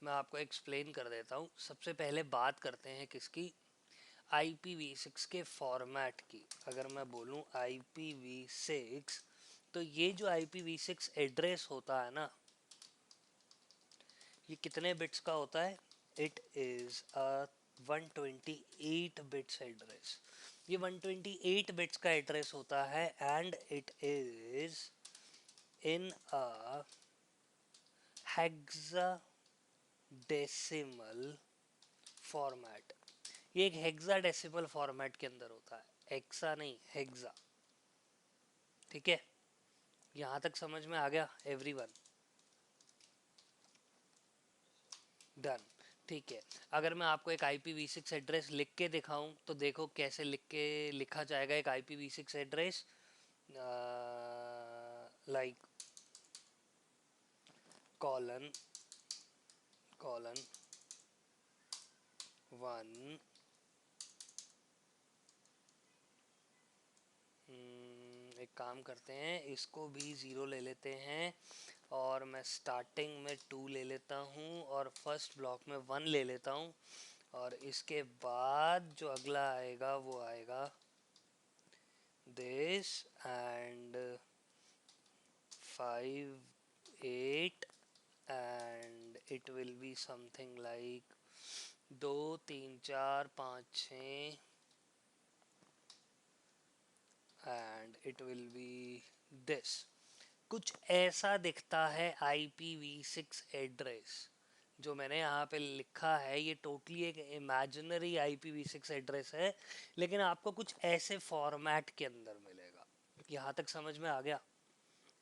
मैं आपको एक्सप्लेन कर देता हूँ। सबसे पहले बात करते हैं किसकी, IPv6 के फॉर्मेट की। अगर मैं बोलूँ IPv6, तो ये जो IPv6 एड्रेस होता है ना, ये कितने बिट्स का होता है? It is a 128 bits address. ये 128 बिट्स का एड्रेस होता है and it is in a hexadecimal format. ये एक हेक्साडेसिमल फॉर्मेट के अंदर होता है, हेक्सा नहीं, हेक्सा। ठीक है, यहाँ तक समझ में आ गया एवरीवन? डन। ठीक है, अगर मैं आपको एक IPv6 एड्रेस लिख के दिखाऊं तो देखो कैसे लिखा जाएगा एक IPv6 address. Like colon colon 1, एक काम करते हैं, इसको भी 0 ले लेते हैं और मैं स्टार्टिंग में 2 ले लेता हूँ और फर्स्ट ब्लॉक में 1 ले लेता हूँ, और इसके बाद जो अगला आएगा वो आएगा this and 5 8 and it will be something like 2 3 4 5 6 and it will be this. कुछ ऐसा दिखता है IPv6 एड्रेस जो मैंने यहाँ पे लिखा है। ये टोटली एक इमेजिनरी IPv6 एड्रेस है, लेकिन आपको कुछ ऐसे फॉर्मेट के अंदर मिलेगा। यहाँ तक समझ में आ गया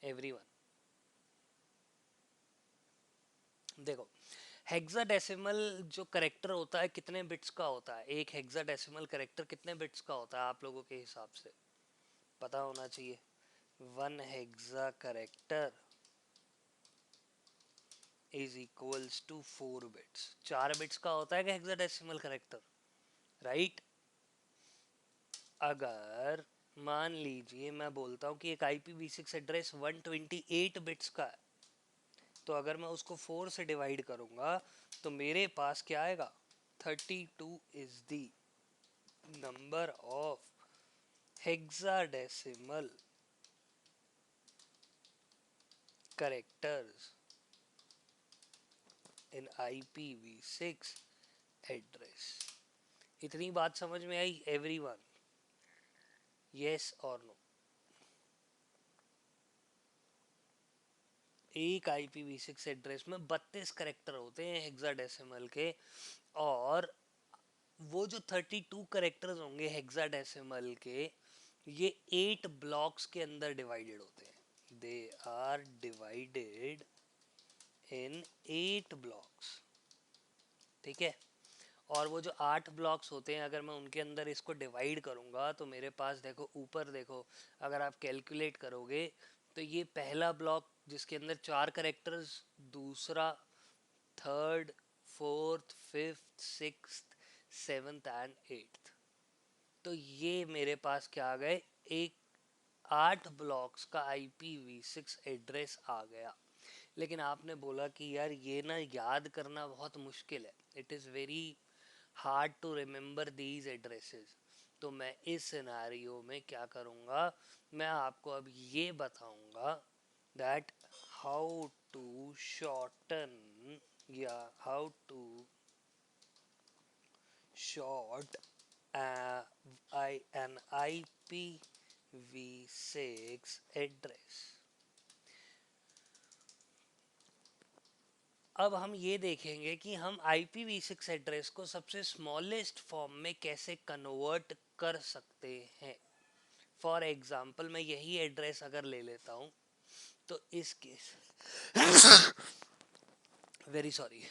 एवरीवन? देखो, हेक्साडेसिमल जो करेक्टर होता है कितने बिट्स का होता है? एक हेक्साडेसिमल करेक्टर कितने बिट्स का होता है आप लोगों के हिसाब से? पता होना चाहिए। 1 hexa character is equals to 4 bits. 4 bits का होता है कि हेक्साडेसिमल करेक्टर, राइट? अगर मान लीजिए मैं बोलता हूँ कि एक IPv6 एड्रेस 128 बिट्स का है, तो अगर मैं उसको 4 से डिवाइड करूंगा तो मेरे पास क्या आएगा? 32 is the number of hexadecimal characters in IPv6 address. इतनी बात समझ में आई एवरीवन? यस और नो? एक IPv6 एड्रेस में 32 करेक्टर होते हैं हेक्साडेसिमल के, और वो जो 32 करेक्टर्स होंगे हेक्साडेसिमल के, ये 8 ब्लॉक्स के अंदर डिवाइडेड होते हैं। They are divided in 8 blocks. ठीक है, और वो जो 8 ब्लॉक्स होते हैं, अगर मैं उनके अंदर इसको डिवाइड करूंगा तो मेरे पास देखो ऊपर देखो, अगर आप कैलकुलेट करोगे तो ये पहला ब्लॉक जिसके अंदर 4 करेक्टर्स, दूसरा, third, fourth, fifth, sixth, seventh and eighth, तो ये मेरे पास क्या आ गए? एक 8 ब्लॉक्स का IPv6 एड्रेस आ गया। लेकिन आपने बोला कि यार ये ना याद करना बहुत मुश्किल है, it is very hard to remember these addresses. तो मैं इस सिनेरियो में क्या करूँगा, मैं आपको अब ये बताऊँगा दैट हाउ टू शॉर्टन या how to short an IPv6 address। अब हम ये देखेंगे कि हम IPv6 एड्रेस को सबसे स्मॉलेस्ट फॉर्म में कैसे कन्वर्ट कर सकते हैं। फॉर एग्जाम्पल मैं यही एड्रेस अगर ले लेता हूँ तो इस केस वेरी सॉरी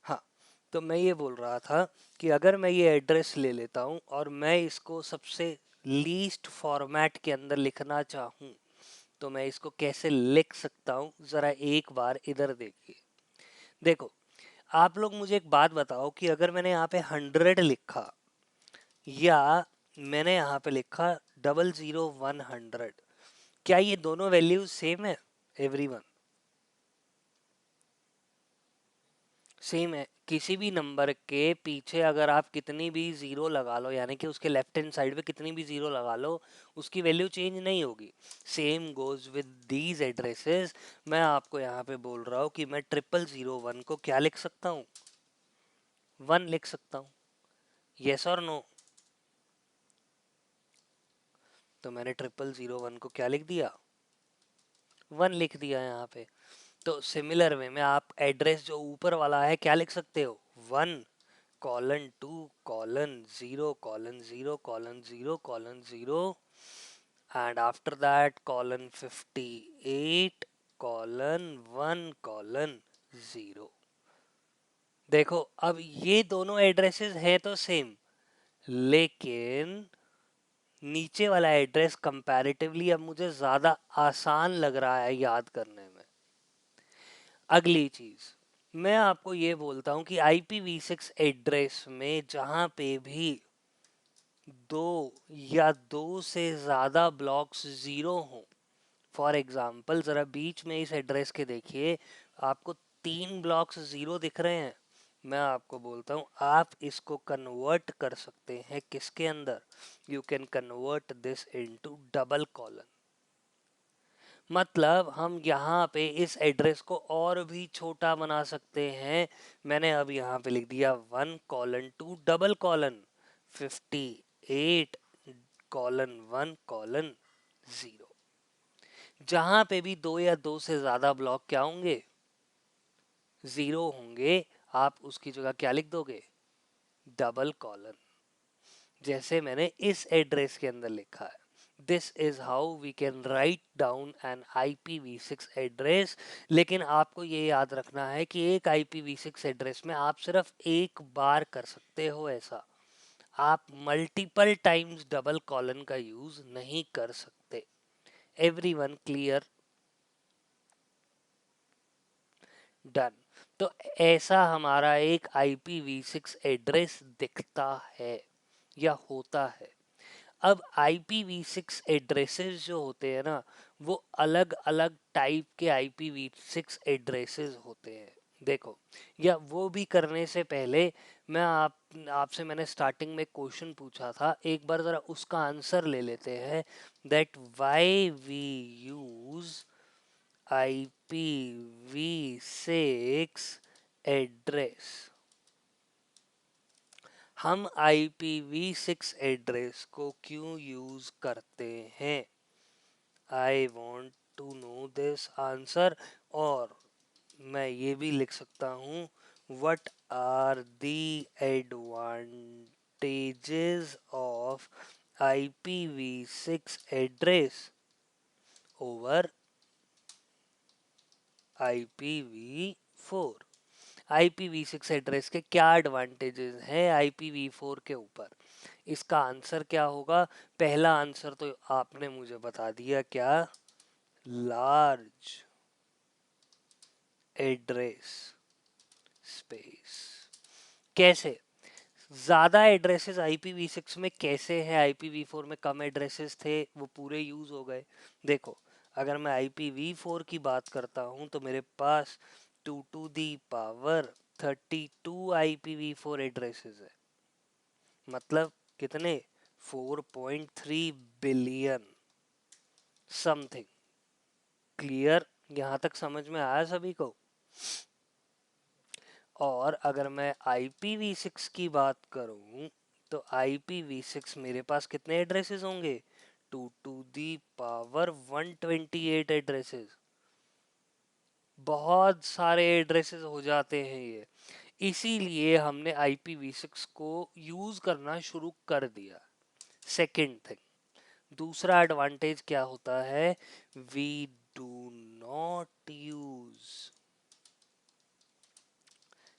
हाँ, तो मैं ये बोल रहा था कि अगर मैं ये एड्रेस ले लेता हूँ और मैं इसको सबसे लीस्ट फॉर्मेट के अंदर लिखना चाहूँ तो मैं इसको कैसे लिख सकता हूँ, ज़रा एक बार इधर देखिए। देखो, आप लोग मुझे एक बात बताओ कि अगर मैंने यहाँ पे 100 लिखा या मैंने यहाँ पे लिखा 00100, क्या ये दोनों वैल्यूज सेम है एवरीवन? सेम है, किसी भी नंबर के पीछे अगर आप कितनी भी जीरो लगा लो, यानी कि उसके लेफ्ट हैंड साइड पे कितनी भी जीरो लगा लो, उसकी वैल्यू चेंज नहीं होगी। Same goes with these addresses. मैं आपको यहाँ पे बोल रहा हूँ कि मैं 0001 को क्या लिख सकता हूँ, 1 लिख सकता हूँ, यस और नो। तो मैंने 0001 को क्या लिख दिया, 1 लिख दिया यहाँ पे। तो सिमिलर वे में आप एड्रेस जो ऊपर वाला है क्या लिख सकते हो, 1:2:0:0:0:0 and after that colon 58:1:0। देखो अब ये दोनों एड्रेसेस है तो सेम, लेकिन नीचे वाला एड्रेस कंपैरेटिवली अब मुझे ज्यादा आसान लग रहा है याद करने में। अगली चीज मैं आपको ये बोलता हूँ कि IPv6 एड्रेस में जहां पे भी दो या दो से ज्यादा ब्लॉक्स जीरो हों, फॉर एग्जाम्पल जरा बीच में इस एड्रेस के देखिए, आपको 3 ब्लॉक्स जीरो दिख रहे हैं। मैं आपको बोलता हूँ आप इसको कन्वर्ट कर सकते हैं किसके अंदर, you can convert this into double colon. मतलब हम यहाँ पे इस एड्रेस को और भी छोटा बना सकते हैं। मैंने अब यहाँ पे लिख दिया 1:2:58:1:0। जहां पे भी दो या दो से ज्यादा ब्लॉक क्या होंगे, जीरो होंगे, आप उसकी जगह क्या लिख दोगे, डबल कॉलन, जैसे मैंने इस एड्रेस के अंदर लिखा है। This is how we can write down an IPv6 address. लेकिन आपको ये याद रखना है कि एक IPv6 एड्रेस में आप सिर्फ एक बार कर सकते हो ऐसा, आप मल्टीपल टाइम्स डबल कॉलन का यूज नहीं कर सकते। Everyone clear, done. तो ऐसा हमारा एक IPv6 एड्रेस दिखता है या होता है। अब IPv6 एड्रेसेस जो होते हैं ना, वो अलग अलग टाइप के IPv6 एड्रेसेस होते हैं। देखो, या वो भी करने से पहले मैं आपसे मैंने स्टार्टिंग में क्वेश्चन पूछा था, एक बार जरा उसका आंसर ले लेते हैं, that why we use IPv6 address. हम IPv6 एड्रेस को क्यों यूज करते हैं, I want to know this answer. और मैं ये भी लिख सकता हूँ, what are the advantages of IPv6 address over IPv4। IPv6 address के क्या एडवांटेजेस हैं IPv4 के ऊपर, इसका आंसर क्या होगा। पहला आंसर तो आपने मुझे बता दिया, क्या, लार्ज एड्रेस स्पेस। कैसे, ज्यादा एड्रेसेस IPv6 में कैसे हैं, IPv4 में कम एड्रेसेस थे वो पूरे यूज हो गए। देखो, अगर मैं IPv4 की बात करता हूं तो मेरे पास 2 to the power 32 IPv4 addresses है। मतलब कितने, 4.3 बिलियन समथिंग। क्लियर, यहां तक समझ में आया सभी को। और अगर मैं IPv6 की बात करूं तो IPv6 मेरे पास कितने एड्रेसेस होंगे, 2 to the power 128 एड्रेसेस। बहुत सारे एड्रेसेस हो जाते हैं ये, इसीलिए हमने IPv6 को यूज करना शुरू कर दिया। सेकंड थिंग, दूसरा एडवांटेज क्या होता है, वी डू नॉट यूज,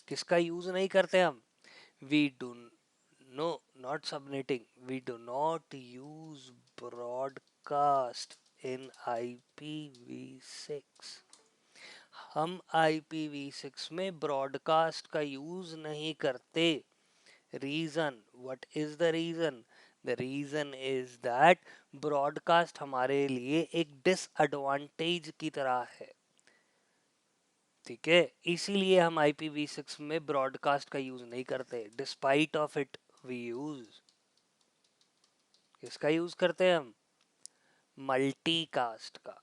किसका यूज नहीं करते हम, we do no not subnetting, we do not use broadcast in IPv6। हम IPv6 में ब्रॉडकास्ट का यूज नहीं करते। Reason, what is the reason, the reason is that broadcast हमारे लिए एक डिसएडवांटेज की तरह है। ठीक है, इसीलिए हम IPv6 में ब्रॉडकास्ट का यूज नहीं करते, despite of it we use, किसका यूज करते हैं हम, मल्टीकास्ट का।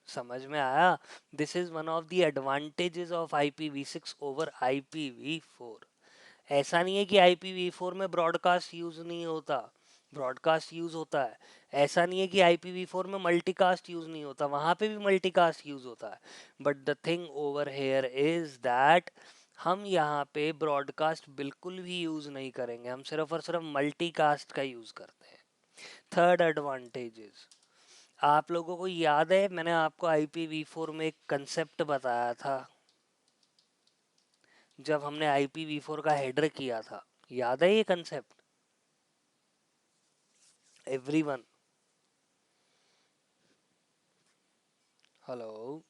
समझ में आया? This is one of the advantages of IPv6 over IPv4। ऐसा नहीं है कि IPv4 में ब्रॉडकास्ट यूज नहीं होता, ब्रॉडकास्ट यूज होता है। ऐसा नहीं है कि IPv4 में मल्टीकास्ट यूज नहीं होता, वहां पे भी मल्टीकास्ट यूज होता है। But the thing over here is that हम यहाँ पे ब्रॉडकास्ट बिल्कुल भी यूज नहीं करेंगे, हम सिर्फ और सिर्फ मल्टीकास्ट का यूज करते हैं। थर्ड एडवांटेजेस, आप लोगों को याद है मैंने आपको IPv4 में एक कंसेप्ट बताया था जब हमने IPv4 का हेडर किया था, याद है ये कंसेप्ट एवरीवन? हेलो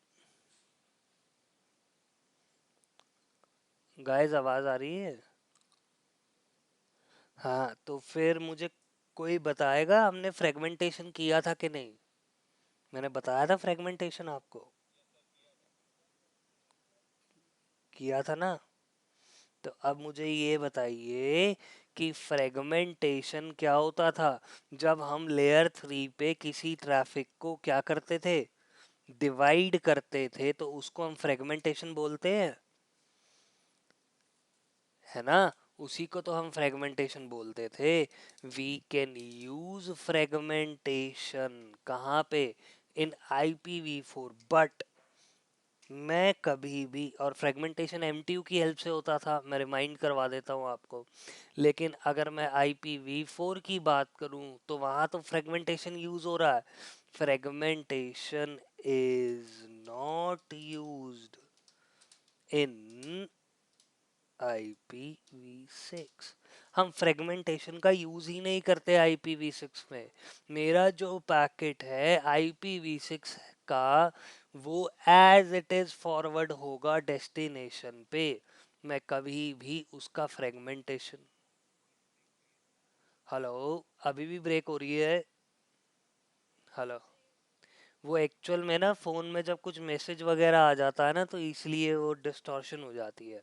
गाइस, आवाज आ रही है? हाँ, तो फिर मुझे कोई बताएगा हमने फ्रेगमेंटेशन किया था कि नहीं? मैंने बताया था फ्रेगमेंटेशन आपको, किया था ना? तो अब मुझे ये बताइए कि फ्रेगमेंटेशन क्या होता था जब हम लेयर 3 पे किसी ट्रैफिक को क्या करते थे, डिवाइड करते थे, तो उसको हम फ्रेगमेंटेशन बोलते हैं, है ना? उसी को तो हम फ्रेगमेंटेशन बोलते थे। वी कैन यूज फ्रेगमेंटेशन कहाँ पे, इन IPv4, बट मैं कभी भी, और फ्रेगमेंटेशन MTU की हेल्प से होता था, मैं रिमाइंड करवा देता हूँ आपको। लेकिन अगर मैं IPv4 की बात करूँ तो वहां तो फ्रेगमेंटेशन यूज हो रहा है। Fragmentation is not used in IPv6। हम फ्रेगमेंटेशन का यूज ही नहीं करते IPv6 में। मेरा जो पैकेट है IPv6 का, वो एज इट इज फॉरवर्ड होगा डेस्टिनेशन पे, मैं कभी भी उसका फ्रेगमेंटेशन। हेलो, अभी भी ब्रेक हो रही है? हेलो, वो एक्चुअल में ना फोन में जब कुछ मैसेज वगैरह आ जाता है ना, तो इसलिए वो डिस्टॉर्शन हो जाती है।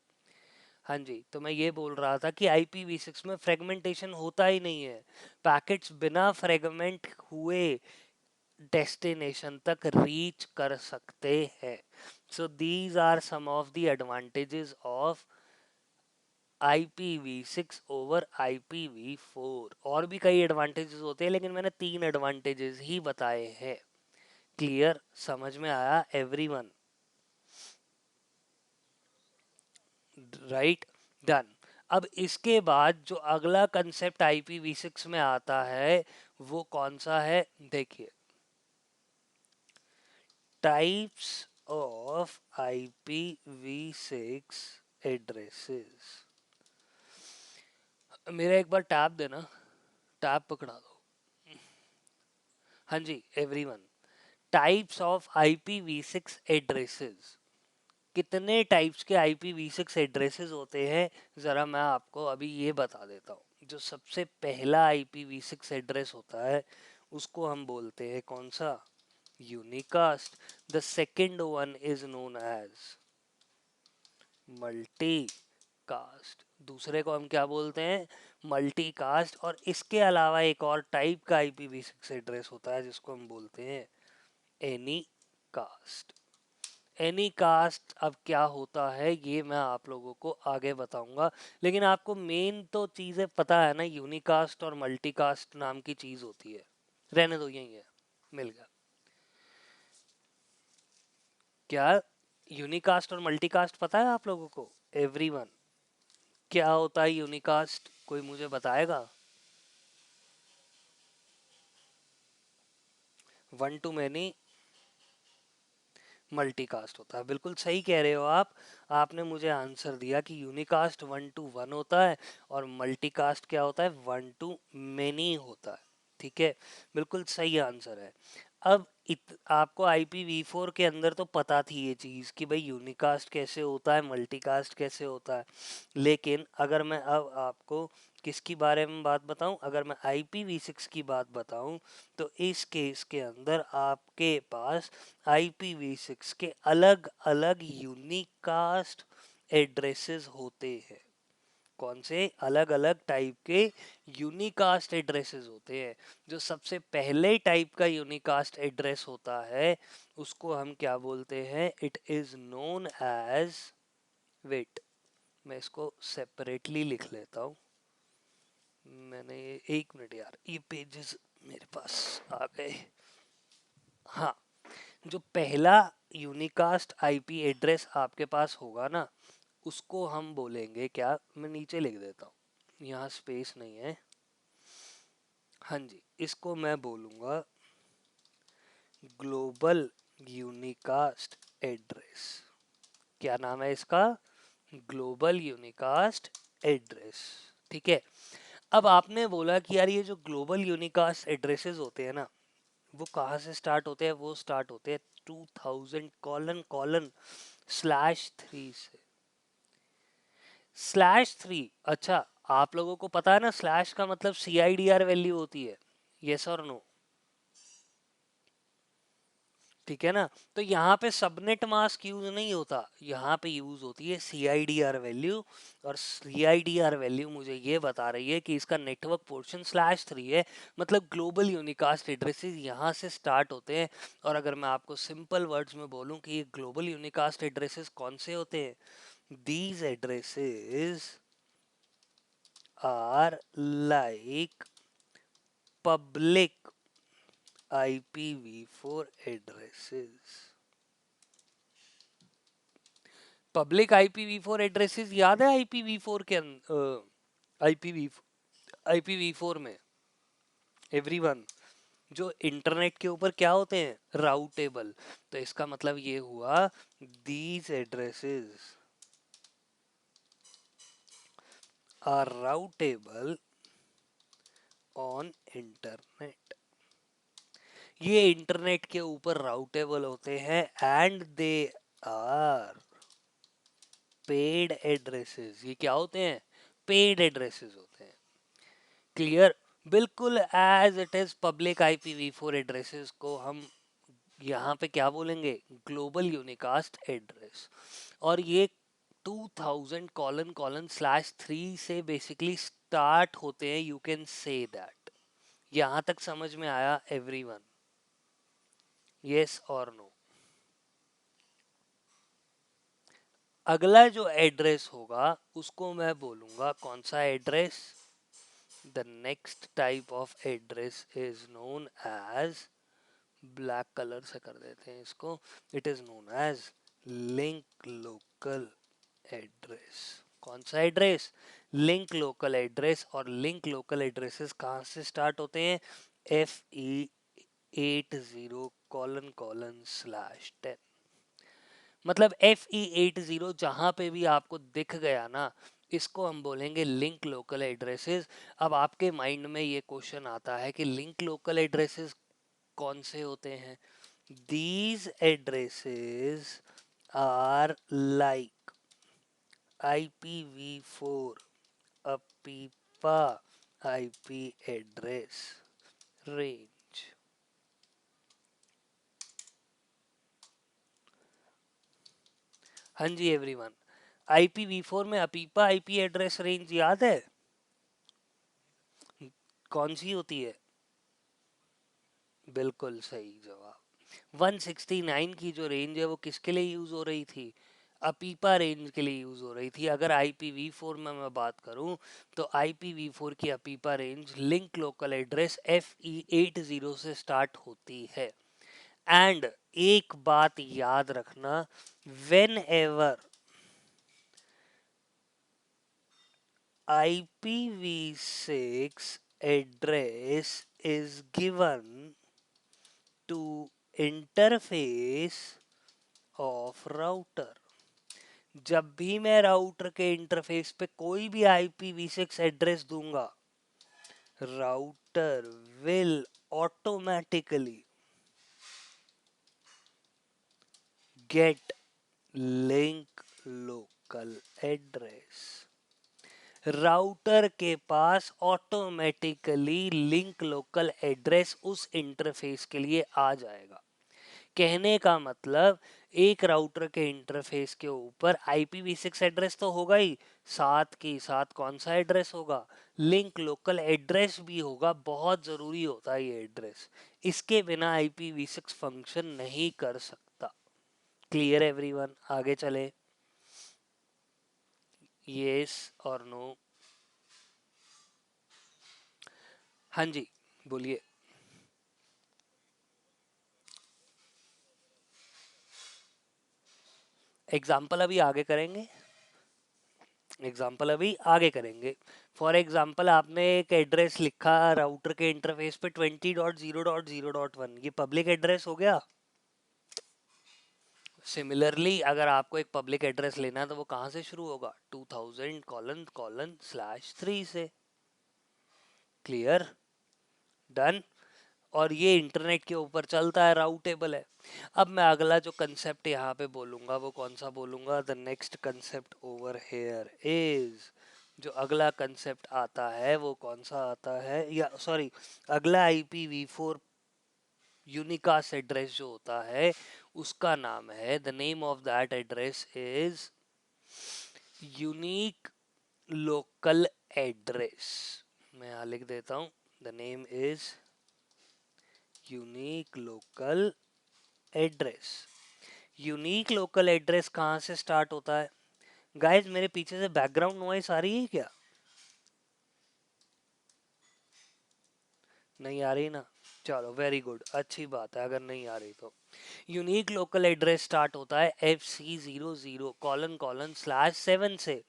हाँ जी, तो मैं ये बोल रहा था कि IPv6 में फ्रेगमेंटेशन होता ही नहीं है, पैकेट्स बिना फ्रेगमेंट हुए डेस्टिनेशन तक रीच कर सकते हैं। So these are some of the advantages of IPv6 over IPv4। और भी कई एडवांटेजेस होते हैं, लेकिन मैंने 3 एडवांटेजेस ही बताए हैं। क्लियर, समझ में आया एवरीवन? Right, done. अब इसके बाद जो अगला कंसेप्ट IPv6 में आता है वो कौन सा है, देखिए, टाइप्स ऑफ IPv6 एड्रेसेस। मेरा एक बार टैब देना, टैब पकड़ा दो। हाँ जी everyone, types of IPv6 addresses. कितने टाइप्स के IPv6 एड्रेसेस होते हैं, ज़रा मैं आपको अभी ये बता देता हूँ। जो सबसे पहला IPv6 एड्रेस होता है उसको हम बोलते हैं कौन सा, unicast. The second one is known as multicast, दूसरे को हम क्या बोलते हैं, मल्टी कास्ट। और इसके अलावा एक और टाइप का IPv6 एड्रेस होता है जिसको हम बोलते हैं एनी कास्ट। एनी कास्ट अब क्या होता है ये मैं आप लोगों को आगे बताऊंगा, लेकिन आपको मेन तो चीजें पता है ना, यूनिकास्ट और मल्टीकास्ट नाम की चीज होती है। रहने दो, यही है, मिल गया। क्या यूनिकास्ट और मल्टीकास्ट पता है आप लोगों को एवरीवन? क्या होता है यूनिकास्ट, कोई मुझे बताएगा? वन टू मैनी मल्टीकास्ट होता है, बिल्कुल सही कह रहे हो आप। आपने मुझे आंसर दिया कि यूनिकास्ट 1 to 1 होता है और मल्टीकास्ट क्या होता है, 1 to many होता है। ठीक है, बिल्कुल सही आंसर है। अब आपको IPv4 के अंदर तो पता थी ये चीज़ कि भाई यूनिकास्ट कैसे होता है, मल्टीकास्ट कैसे होता है। लेकिन अगर मैं अब आपको किसकी बारे में बात बताऊं, अगर मैं IPv6 की बात बताऊं, तो इस केस के अंदर आपके पास IPv6 के अलग अलग यूनिकास्ट एड्रेसेस होते हैं। कौन से? अलग अलग टाइप के यूनिकास्ट एड्रेसेस होते हैं। जो सबसे पहले टाइप का यूनिकास्ट एड्रेस होता है उसको हम क्या बोलते हैं? It is known as, wait मैं इसको सेपरेटली लिख लेता हूँ। मैंने ये, एक मिनट यार, ये पेजेस मेरे पास आ गए। हाँ, जो पहला यूनिकास्ट आईपी एड्रेस आपके पास होगा ना, उसको हम बोलेंगे क्या? मैं नीचे लिख देता हूँ, यहाँ स्पेस नहीं है। हाँ जी, इसको मैं बोलूँगा ग्लोबल यूनिकास्ट एड्रेस। क्या नाम है इसका? Global unicast address. ठीक है। अब आपने बोला कि यार ये जो ग्लोबल यूनिकास्ट एड्रेसेस होते हैं ना, वो कहाँ से स्टार्ट होते हैं? वो स्टार्ट होते हैं 2000:/3 से। /3, अच्छा, आप लोगों को पता है ना स्लैश का मतलब CIDR वैल्यू होती है, यस और नो? ठीक है ना? तो यहाँ पे सबनेट मास्क यूज नहीं होता, यहाँ पे यूज होती है CIDR वैल्यू। और CIDR वैल्यू मुझे ये बता रही है कि इसका नेटवर्क पोर्शन /3 है। मतलब ग्लोबल यूनिकास्ट एड्रेसेस यहाँ से स्टार्ट होते हैं। और अगर मैं आपको सिंपल वर्ड्स में बोलूँ कि ये ग्लोबल यूनिकास्ट एड्रेसेस कौन से होते हैं, these addresses are like public IPv4 addresses। Public IPv4 addresses याद है IPv4 के IPv4 में एवरीवन, जो इंटरनेट के ऊपर क्या होते हैं? राउटेबल। तो इसका मतलब ये हुआ these addresses are routable on internet। ये इंटरनेट के ऊपर राउटेबल होते हैं and they are paid addresses. ये क्या होते हैं? पेड एड्रेसेस होते हैं। क्लियर? बिल्कुल as it is public IPv4 addresses को हम यहाँ पे क्या बोलेंगे? Global unicast address. और ये 2000:/3 से बेसिकली स्टार्ट होते हैं, यू कैन से दैट। यहाँ तक समझ में आया एवरीवन? यस और नो? अगला जो एड्रेस होगा उसको मैं बोलूंगा कौन सा address? The next type of address is known as, black colour से कर देते हैं इसको, it is known as link local address. कौन सा एड्रेस? Link local address. और लिंक लोकल एड्रेसेस कहाँ से स्टार्ट होते हैं? FE80::/10। मतलब FE80 जहां पे भी आपको दिख गया ना, इसको हम बोलेंगे लिंक लोकल एड्रेसेस। अब आपके माइंड में ये क्वेश्चन आता है कि लिंक लोकल एड्रेसेस कौन से होते हैं? These addresses are like IPv4 अपीपा IP address range. हाँ जी एवरीवन, IPv4 में अपीपा IP एड्रेस रेंज याद है? कौन सी होती है? बिल्कुल सही जवाब। 169 की जो रेंज है वो किसके लिए यूज हो रही थी? अपीपा रेंज के लिए यूज हो रही थी। अगर IPv4 में मैं बात करूं तो IPv4 की अपीपा range link local address FE80 से स्टार्ट होती है। एंड एक बात याद रखना, when ever IPv6 address is given to interface of router, जब भी मैं राउटर के इंटरफेस पे कोई भी IPv6 एड्रेस दूंगा, router will automatically gate link local address. Router के पास ऑटोमेटिकली लिंक लोकल एड्रेस उस इंटरफेस के लिए आ जाएगा। कहने का मतलब एक राउटर के इंटरफेस के ऊपर IPv6 एड्रेस तो होगा ही, साथ के साथ कौन सा एड्रेस होगा, लिंक लोकल एड्रेस भी होगा। बहुत जरूरी होता है ये एड्रेस, इसके बिना IPv6 फंक्शन नहीं कर सकता। Clear everyone? आगे चले। यस और नो? हाँ जी बोलिए। एग्जाम्पल अभी आगे करेंगे, एग्जाम्पल अभी आगे करेंगे। फॉर एग्जाम्पल आपने एक एड्रेस लिखा राउटर के इंटरफेस पे 20.0.0.1, ये पब्लिक एड्रेस हो गया। सिमिलरली अगर आपको एक पब्लिक एड्रेस लेना है तो वो कहाँ से शुरू होगा, 2000:/3 से। क्लियर? डन? और ये इंटरनेट के ऊपर चलता है, राउटेबल है। अब मैं अगला जो कंसेप्ट यहाँ पे बोलूंगा वो कौन सा बोलूंगा, the next concept over here is, जो अगला कंसेप्ट आता है वो कौन सा आता है, या सॉरी, अगला IPv4 यूनिकास्ट एड्रेस जो होता है उसका नाम है, the name of that address is unique local address. मैं यहाँ लिख देता हूँ, the name is unique local address. Unique local address कहाँ से स्टार्ट होता है? गाइस मेरे पीछे से बैकग्राउंड नॉइस आ रही है क्या? नहीं आ रही ना? चलो वेरी गुड, अच्छी बात है अगर नहीं आ रही तो। यूनिक लोकल एड्रेस स्टार्ट होता है FC00::7 से।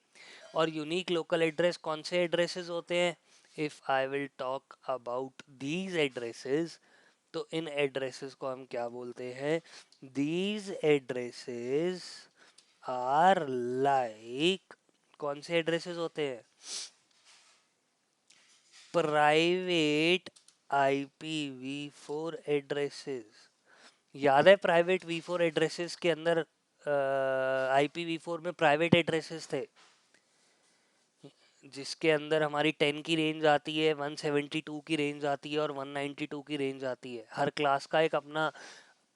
और यूनिक लोकल एड्रेस कौन से एड्रेसेस होते हैं? If I will talk about these addresses, तो इन एड्रेसेस को हम क्या बोलते हैं? दीज एड्रेसेस आर लाइक, कौन से एड्रेसेस होते हैं? Private IPv4 addresses. याद है प्राइवेट V4 एड्रेसेस के अंदर IPv4 में प्राइवेट एड्रेसेस थे, जिसके अंदर हमारी 10 की रेंज आती है, 172 की रेंज आती है और 192 की रेंज आती है। हर क्लास का एक अपना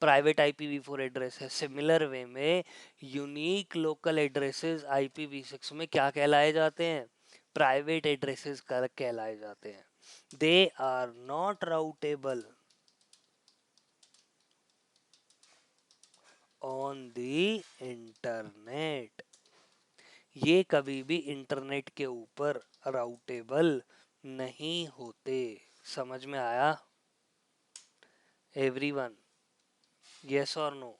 प्राइवेट IPv4 एड्रेस है। सिमिलर वे में यूनिक लोकल एड्रेसेस IPv6 में क्या कहलाए जाते हैं? प्राइवेट एड्रेसेस कहलाए जाते हैं। They are not routable on the internet. ये कभी भी इंटरनेट के ऊपर राउटेबल नहीं होते। समझ में आया एवरीवन? यस और नो?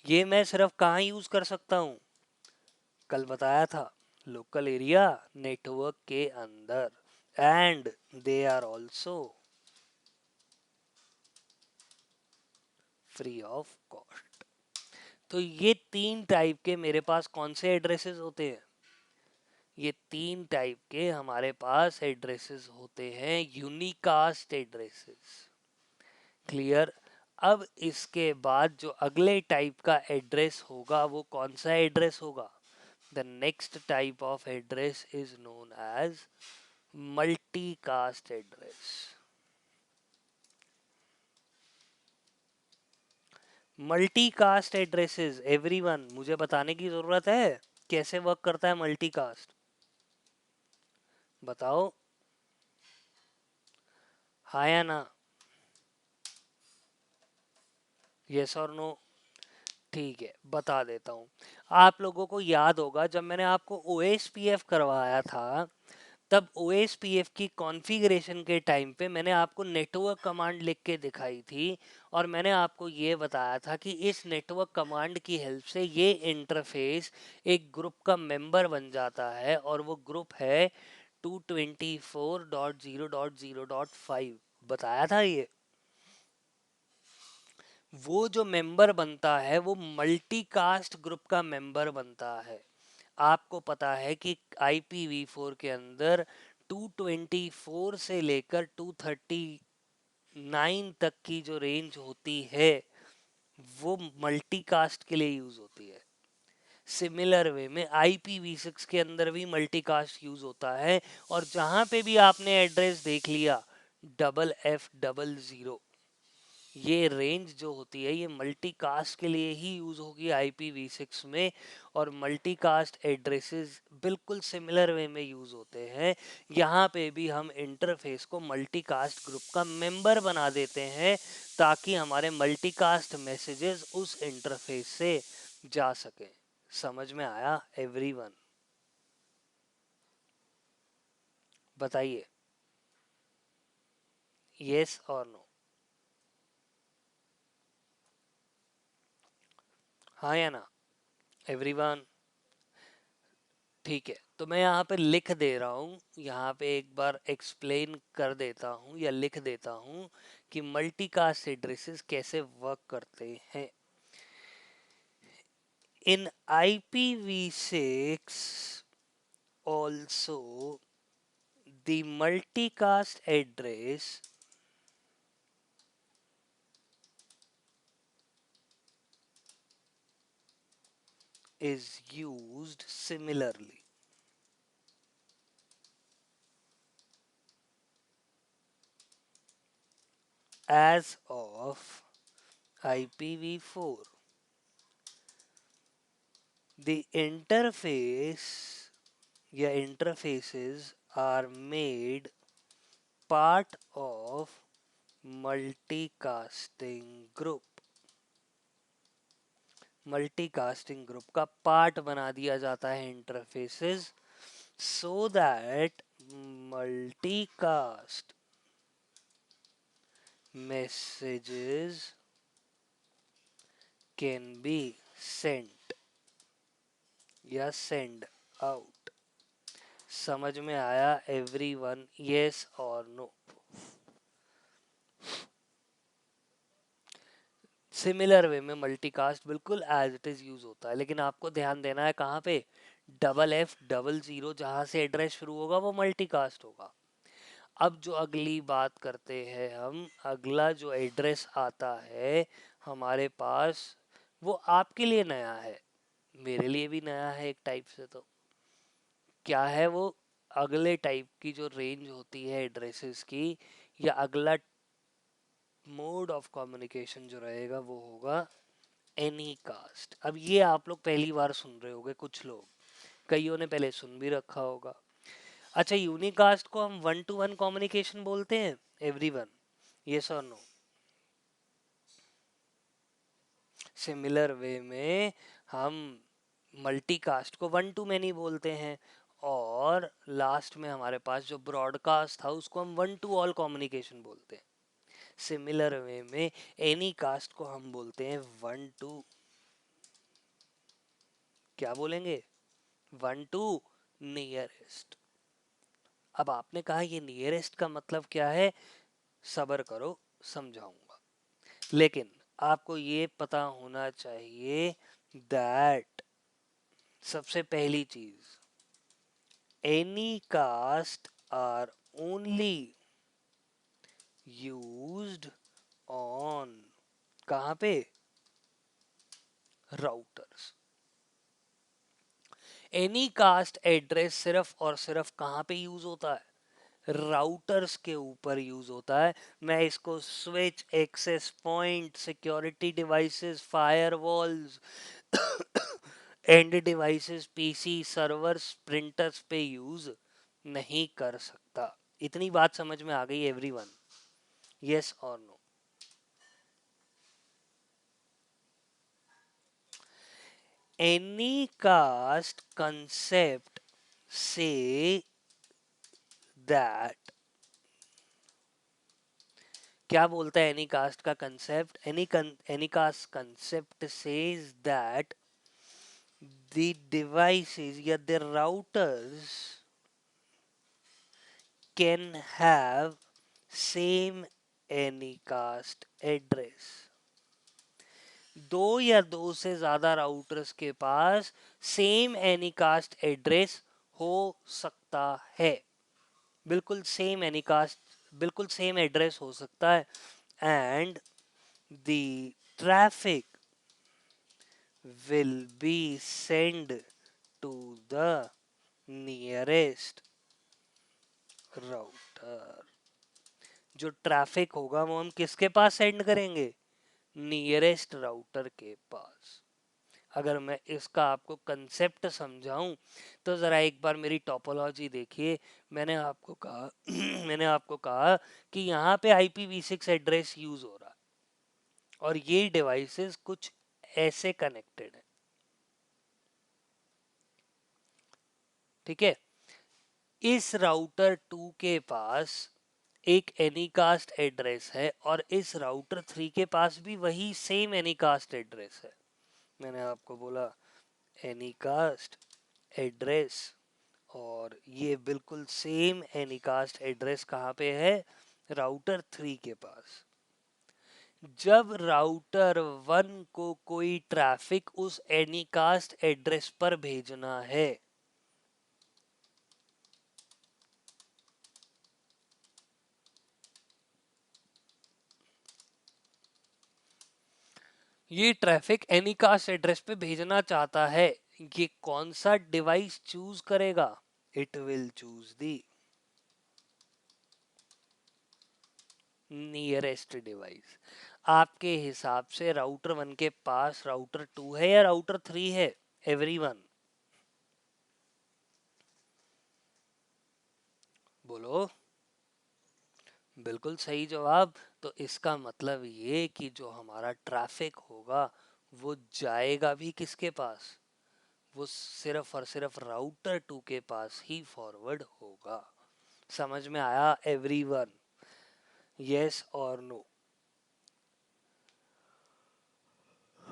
ये मैं सिर्फ कहाँ यूज कर सकता हूँ? कल बताया था, लोकल एरिया नेटवर्क के अंदर, and they are also free of cost. तो ये तीन टाइप के मेरे पास कौन से एड्रेसेस होते हैं? ये तीन टाइप के हमारे पास एड्रेसेस होते हैं, यूनिकास्ट एड्रेसेस। क्लियर? अब इसके बाद जो अगले टाइप का एड्रेस होगा वो कौन सा एड्रेस होगा? The next type of address is known as multicast address. Multicast addresses everyone, मुझे बताने की जरूरत है कैसे वर्क करता है मल्टीकास्ट? बताओ, हाँ या ना? यस और नो? ठीक है, बता देता हूँ। आप लोगों को याद होगा जब मैंने आपको OSPF करवाया था, तब OSPF की कॉन्फ़िगरेशन के टाइम पे मैंने आपको नेटवर्क कमांड लिख के दिखाई थी, और मैंने आपको ये बताया था कि इस नेटवर्क कमांड की हेल्प से ये इंटरफेस एक ग्रुप का मेंबर बन जाता है, और वो ग्रुप है 224.0.0.5। बताया था ये। वो जो मेंबर बनता है वो मल्टीकास्ट ग्रुप का मेंबर बनता है। आपको पता है कि IPv4 के अंदर 224 से लेकर 239 तक की जो रेंज होती है वो मल्टीकास्ट के लिए यूज होती है। सिमिलर वे में IPv6 के अंदर भी मल्टीकास्ट यूज होता है, और जहां पे भी आपने एड्रेस देख लिया FF00, ये रेंज जो होती है ये मल्टीकास्ट के लिए ही यूज होगी IPv6 में। और मल्टीकास्ट एड्रेसेस बिल्कुल सिमिलर वे में यूज होते हैं। यहाँ पे भी हम इंटरफेस को मल्टीकास्ट ग्रुप का मेंबर बना देते हैं, ताकि हमारे मल्टीकास्ट मैसेजेस उस इंटरफेस से जा सके। समझ में आया एवरीवन? बताइए, यस और नो? हाँ या ना एवरीवन? ठीक है, तो मैं यहाँ पे लिख दे रहा हूँ, यहाँ पे एक बार एक्सप्लेन कर देता हूँ या लिख देता हूँ कि मल्टीकास्ट एड्रेसेस कैसे वर्क करते हैं। इन IPv6 also the multicast address is used similarly. As of IPv4, the interface या interfaces are made part of multicasting group. Multicasting group का पार्ट बना दिया जाता है interfaces, so that multicast messages can be sent या send out. समझ में आया एवरीवन? यस और नो? सिमिलर वे में मल्टीकास्ट बिल्कुल एज इट इज यूज होता है, लेकिन आपको ध्यान देना है कहाँ पे? FF00 जहां से एड्रेस शुरू होगा वो मल्टीकास्ट होगा। अब जो अगली बात करते हैं हम, अगला जो एड्रेस आता है हमारे पास, वो आपके लिए नया है, मेरे लिए भी नया है एक टाइप से। तो क्या है वो? अगले टाइप की जो रेंज होती है एड्रेसेस की, या अगला मोड ऑफ कम्युनिकेशन जो रहेगा वो होगा एनी कास्ट। अब ये आप लोग पहली बार सुन रहे होगे, कुछ लोग, कईयों ने पहले सुन भी रखा होगा। अच्छा, यूनिकास्ट को हम 1-to-1 कम्युनिकेशन बोलते हैं एवरीवन? यस और नो? सिमिलर वे में हम मल्टीकास्ट को 1-to-many बोलते हैं, और लास्ट में हमारे पास जो ब्रॉडकास्ट था उसको हम 1-to-all कम्युनिकेशन बोलते हैं। सिमिलर वे में एनी कास्ट को हम बोलते हैं 1-to, क्या बोलेंगे? 1-to nearest. अब आपने कहा ये नियरेस्ट का मतलब क्या है? सब्र करो, समझाऊंगा। लेकिन आपको ये पता होना चाहिए दैट सबसे पहली चीज, anycast are only used on, कहाँ पे? राउटर्स। एनी कास्ट एड्रेस सिर्फ और सिर्फ कहाँ पे यूज होता है? राउटर्स के ऊपर यूज होता है। मैं इसको switch, access point, security devices, firewalls, and devices, PC servers, printers पे यूज नहीं कर सकता। इतनी बात समझ में आ गई एवरीवन? यस और नो? एनी कास्ट कंसेप्ट से दैट, क्या बोलता है एनी कास्ट का concept? Anycast concept says that the devices या the routers can have same anycast address। दो या दो से ज्यादा राउटर्स के पास सेम एनीकास्ट एड्रेस हो सकता है। बिल्कुल सेम एनीकास्ट, बिल्कुल सेम एड्रेस हो सकता है। And the traffic will be sent to the nearest router. जो ट्रैफिक होगा वो हम किसके पास सेंड करेंगे? नियरेस्ट राउटर के पास। अगर मैं इसका आपको कंसेप्ट समझाऊं तो जरा एक बार मेरी टोपोलॉजी देखिए। मैंने आपको कहा मैंने आपको कहा कि यहाँ पे IPv6 एड्रेस यूज हो रहा है और ये डिवाइसेस कुछ ऐसे कनेक्टेड है। ठीक है, इस राउटर 2 के पास एक एनीकास्ट एड्रेस है और इस राउटर 3 के पास भी वही सेम एनीकास्ट एड्रेस है। मैंने आपको बोला एनीकास्ट एड्रेस, और ये बिल्कुल सेम एनीकास्ट एड्रेस कहाँ पे है? राउटर 3 के पास। जब राउटर 1 को कोई ट्रैफिक उस एनीकास्ट एड्रेस पर भेजना है, ये ट्रैफिक एनीकास्ट एड्रेस पे भेजना चाहता है, ये कौन सा डिवाइस चूज करेगा? It will choose the nearest device. आपके हिसाब से राउटर 1 के पास राउटर 2 है या राउटर 3 है? एवरीवन बोलो। बिल्कुल सही जवाब। तो इसका मतलब ये कि जो हमारा ट्रैफिक होगा वो जाएगा भी किसके पास? वो सिर्फ और सिर्फ राउटर 2 के पास ही फॉरवर्ड होगा। समझ में आया एवरीवन? यस और नो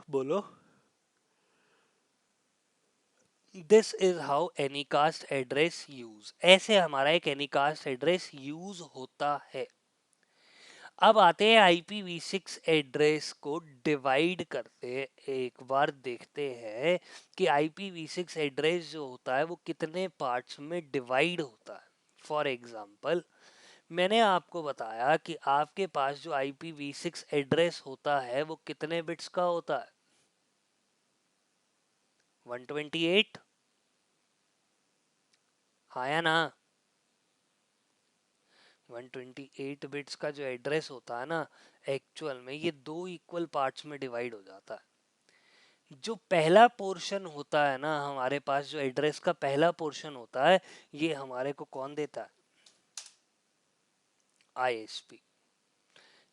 बोलो। This is how Anycast address use, ऐसे हमारा एक एनीकास्ट एड्रेस यूज होता है। अब आते हैं IPv6 एड्रेस को डिवाइड करते हैं। एक बार देखते हैं कि IPv6 एड्रेस जो होता है वो कितने पार्ट्स में डिवाइड होता है। फॉर एग्जाम्पल, मैंने आपको बताया कि आपके पास जो IPv6 एड्रेस होता है वो कितने बिट्स का होता है? 128। आया ना? 128 बिट्स का जो एड्रेस होता है ना, एक्चुअल में ये दो इक्वल पार्ट्स में डिवाइड हो जाता है। जो पहला पोर्शन होता है ना हमारे पास, जो एड्रेस का पहला पोर्शन होता है, ये हमारे को कौन देता है? ISP।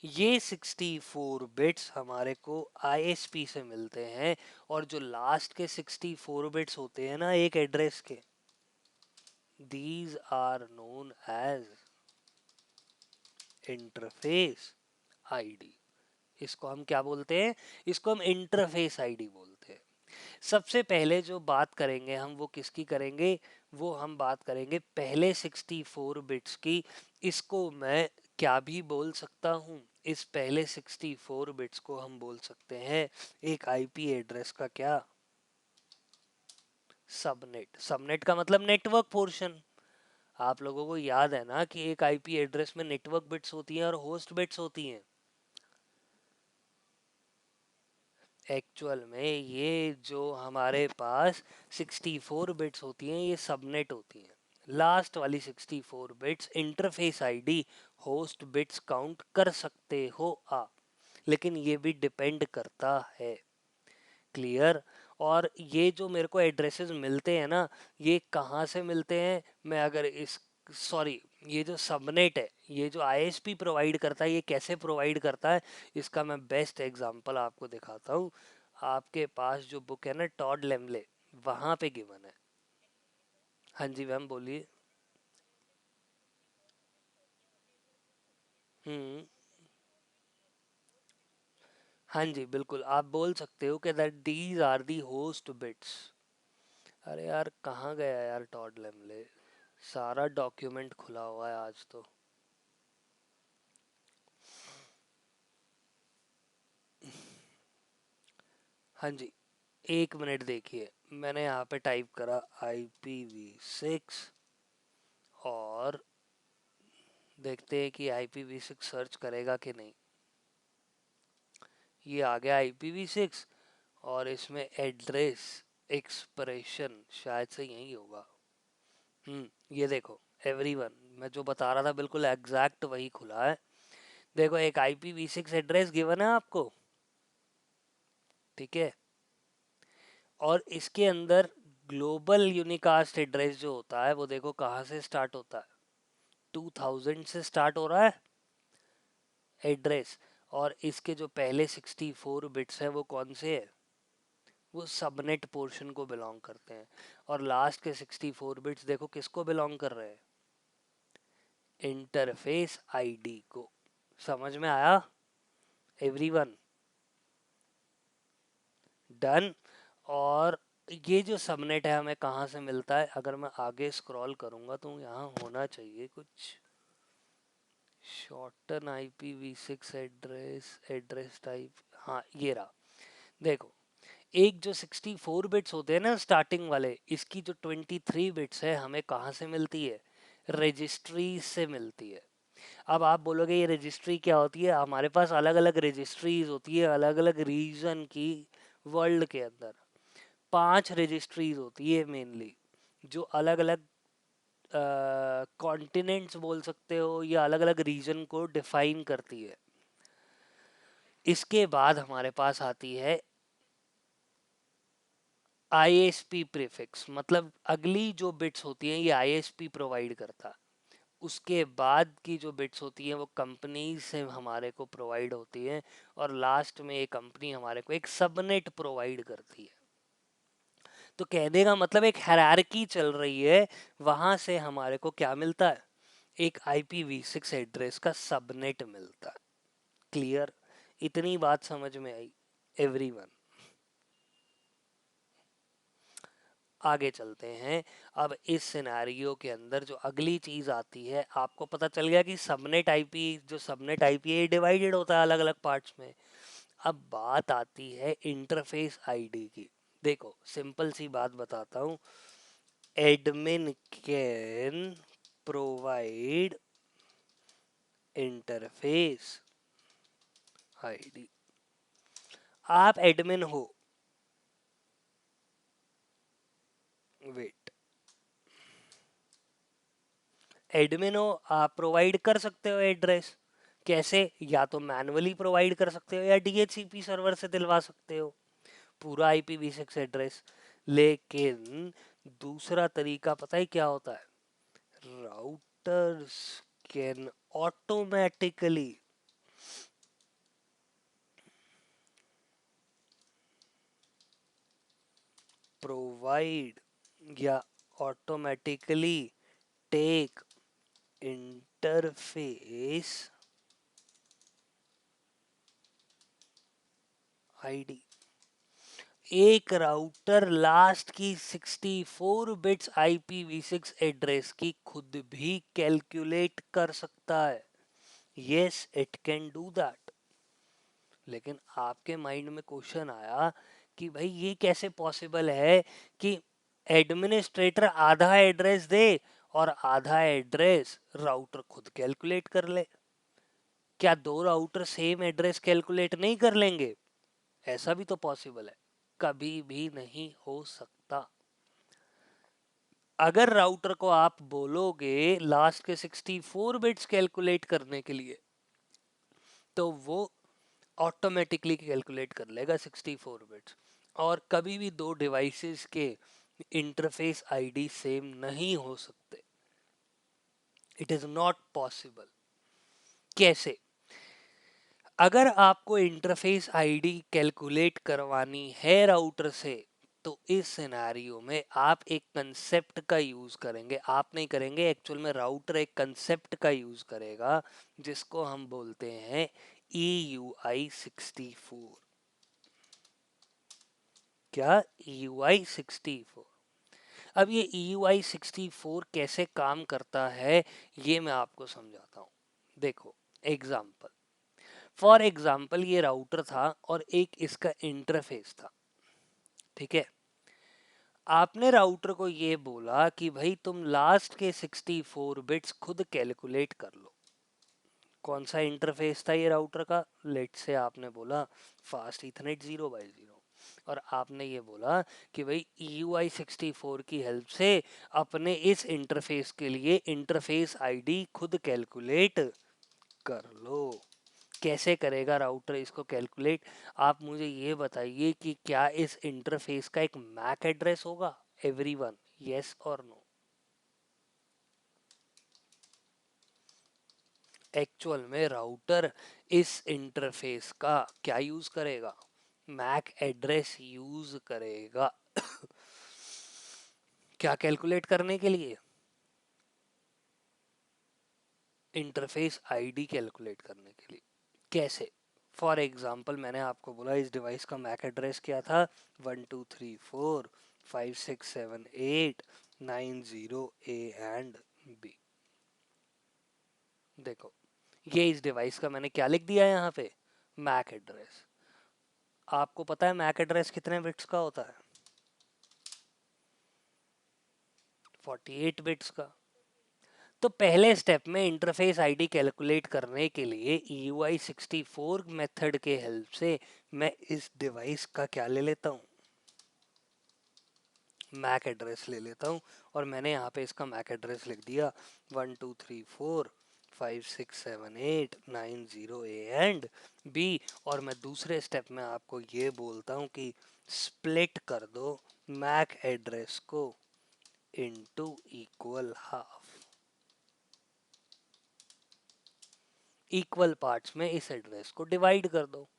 ये 64 बिट्स हमारे को ISP से मिलते हैं, और जो लास्ट के 64 बिट्स होते हैं ना एक एड्रेस के, these are known as interface ID. इसको हम क्या बोलते हैं? इसको हम इंटरफेस आईडी बोलते हैं। सबसे पहले जो बात करेंगे हम वो किसकी करेंगे? वो हम बात करेंगे पहले 64 बिट्स की। इसको मैं क्या भी बोल सकता हूँ? इस पहले 64 बिट्स को हम बोल सकते हैं एक आईपी एड्रेस का क्या? सबनेट। सबनेट का मतलब नेटवर्क पोर्शन। आप लोगों को याद है ना कि एक आईपी एड्रेस में नेटवर्क बिट्स होती हैं और होस्ट बिट्स होती हैं। एक्चुअल में ये जो हमारे पास 64 बिट्स होती हैं ये सबनेट होती हैं। लास्ट वाली 64 bits interface ID host bits count कर सकते हो आप, लेकिन ये भी डिपेंड करता है। क्लियर? और ये जो मेरे को एड्रेसेस मिलते हैं ना, ये कहाँ से मिलते हैं? मैं अगर इस सॉरी, ये जो सबनेट है, ये जो ISP प्रोवाइड करता है, ये कैसे प्रोवाइड करता है? इसका मैं बेस्ट एग्जांपल आपको दिखाता हूँ। आपके पास जो बुक है ना टॉड लेमले, वहां पे गिवन है। हाँ जी मैम बोलिए। हम्म। हाँ जी बिल्कुल, आप बोल सकते हो कि that these are the host bits. अरे यार कहाँ गया यार टॉड लेमले? सारा डॉक्यूमेंट खुला हुआ है आज तो। हाँ जी, एक मिनट देखिए। मैंने यहाँ पे टाइप करा IPv6 और देखते हैं कि IPv6 सर्च करेगा कि नहीं। ये आ गया IPv6, और इसमें एड्रेस एक्सप्रेशन शायद से यही होगा। ये देखो एवरीवन, मैं जो बता रहा था बिल्कुल एग्जैक्ट वही खुला है। देखो एक IPv6 एड्रेस गिवन है आपको, ठीक है, और इसके अंदर ग्लोबल यूनिकास्ट एड्रेस जो होता है वो देखो कहाँ से स्टार्ट होता है, 2000 से स्टार्ट हो रहा है एड्रेस। और इसके जो पहले 64 बिट्स है वो कौन से है, वो सबनेट पोर्शन को बिलोंग करते हैं। और लास्ट के 64 बिट्स देखो किसको बिलोंग कर रहे हैं, इंटरफेस आईडी को। समझ में आया एवरीवन? डन। और ये जो सबनेट है हमें कहाँ से मिलता है, अगर मैं आगे स्क्रॉल करूंगा तो यहाँ होना चाहिए कुछ shorten IPv6 address, address type, हाँ ये रहा। देखो एक जो 64 बिट्स होते हैं ना स्टार्टिंग वाले, इसकी जो 23 बिट्स है हमें कहाँ से मिलती है, रजिस्ट्री से मिलती है। अब आप बोलोगे ये रजिस्ट्री क्या होती है, हमारे पास अलग अलग रजिस्ट्रीज होती है अलग अलग रीजन की। वर्ल्ड के अंदर 5 रजिस्ट्रीज होती है मेनली, जो अलग अलग कॉन्टिनेंट्स बोल सकते हो या अलग अलग रीजन को डिफाइन करती है। इसके बाद हमारे पास आती है ISP प्रीफिक्स, मतलब अगली जो बिट्स होती हैं ये ISP प्रोवाइड करता है। उसके बाद की जो बिट्स होती हैं वो कंपनी से हमारे को प्रोवाइड होती हैं, और लास्ट में ये कंपनी हमारे को एक सबनेट प्रोवाइड करती है। तो कहने का मतलब एक हायरार्की चल रही है, वहां से हमारे को क्या मिलता है, एक IPv6 एड्रेस का सबनेट मिलता है। क्लियर? इतनी बात समझ में आई एवरीवन? आगे चलते हैं। अब इस सिनेरियो के अंदर जो अगली चीज आती है, आपको पता चल गया कि सबनेट आईपी, जो सबनेट आईपी है डिवाइडेड होता है अलग अलग पार्ट्स में। अब बात आती है इंटरफेस आईडी की। देखो सिंपल सी बात बताता हूँ, admin can provide interface ID. आप एडमिन हो, वेट, एडमिन हो, आप प्रोवाइड कर सकते हो एड्रेस। कैसे, या तो मैनुअली प्रोवाइड कर सकते हो या DHCP सर्वर से दिलवा सकते हो पूरा IPv6 एड्रेस। लेकिन दूसरा तरीका पता है क्या होता है, राउटर्स कैन ऑटोमेटिकली प्रोवाइड या ऑटोमेटिकली टेक इंटरफेस आईडी। एक राउटर लास्ट की 64 बिट्स IPv6 एड्रेस की खुद भी कैलकुलेट कर सकता है। Yes it can do that. लेकिन आपके माइंड में क्वेश्चन आया कि भाई ये कैसे पॉसिबल है कि एडमिनिस्ट्रेटर आधा एड्रेस दे और आधा एड्रेस राउटर खुद कैलकुलेट कर ले। क्या दो राउटर सेम एड्रेस कैलकुलेट नहीं कर लेंगे? ऐसा भी तो पॉसिबल है। कभी भी नहीं हो सकता। अगर राउटर को आप बोलोगे लास्ट के 64 बिट्स कैलकुलेट करने के लिए, तो वो ऑटोमेटिकली कैलकुलेट कर लेगा 64 बिट्स। और कभी भी दो डिवाइसेस के इंटरफेस आईडी सेम नहीं हो सकते। It is not possible. कैसे? अगर आपको इंटरफेस आईडी कैलकुलेट करवानी है राउटर से, तो इस सिनेरियो में आप एक कंसेप्ट का यूज करेंगे, आप नहीं करेंगे एक्चुअल में, राउटर एक कंसेप्ट का यूज करेगा जिसको हम बोलते हैं EUI64। क्या? EUI64। अब ये EUI64 कैसे काम करता है ये मैं आपको समझाता हूँ। देखो एग्जाम्पल, फॉर एग्जाम्पल ये राउटर था और एक इसका इंटरफेस था, ठीक है। आपने राउटर को ये बोला कि भाई तुम लास्ट के 64 बिट्स खुद कैलकुलेट कर लो। कौन सा इंटरफेस था ये राउटर का, लेट से आपने बोला फास्ट इथरनेट 0x0। और आपने ये बोला कि भाई EUI64 की हेल्प से अपने इस इंटरफेस के लिए इंटरफेस आईडी खुद कैलकुलेट कर लो। कैसे करेगा राउटर इसको कैलकुलेट? आप मुझे ये बताइए कि क्या इस इंटरफेस का एक मैक एड्रेस होगा? एवरीवन, यस और नो? एक्चुअल में राउटर इस इंटरफेस का क्या यूज करेगा? मैक एड्रेस यूज करेगा। क्या कैलकुलेट करने के लिए? इंटरफेस आईडी कैलकुलेट करने के लिए। कैसे? फॉर एग्जाम्पल मैंने आपको बोला इस डिवाइस का मैक एड्रेस क्या था, 1234567890 A एंड B। देखो, ये इस डिवाइस का मैंने क्या लिख दिया यहाँ पे, मैक एड्रेस। आपको पता है मैक एड्रेस कितने बिट्स का होता है? 48 बिट्स का। तो पहले स्टेप में इंटरफेस आईडी कैलकुलेट करने के लिए EUI64 मेथड के हेल्प से मैं इस डिवाइस का क्या ले लेता हूँ, मैक एड्रेस ले लेता हूँ। और मैंने यहाँ पे इसका मैक एड्रेस लिख दिया 1234567890 A एंड B। और मैं दूसरे स्टेप में आपको ये बोलता हूँ कि स्प्लिट कर दो मैक एड्रेस को into equal half. Equal parts में इस एड्रेस को डिवाइड कर दो।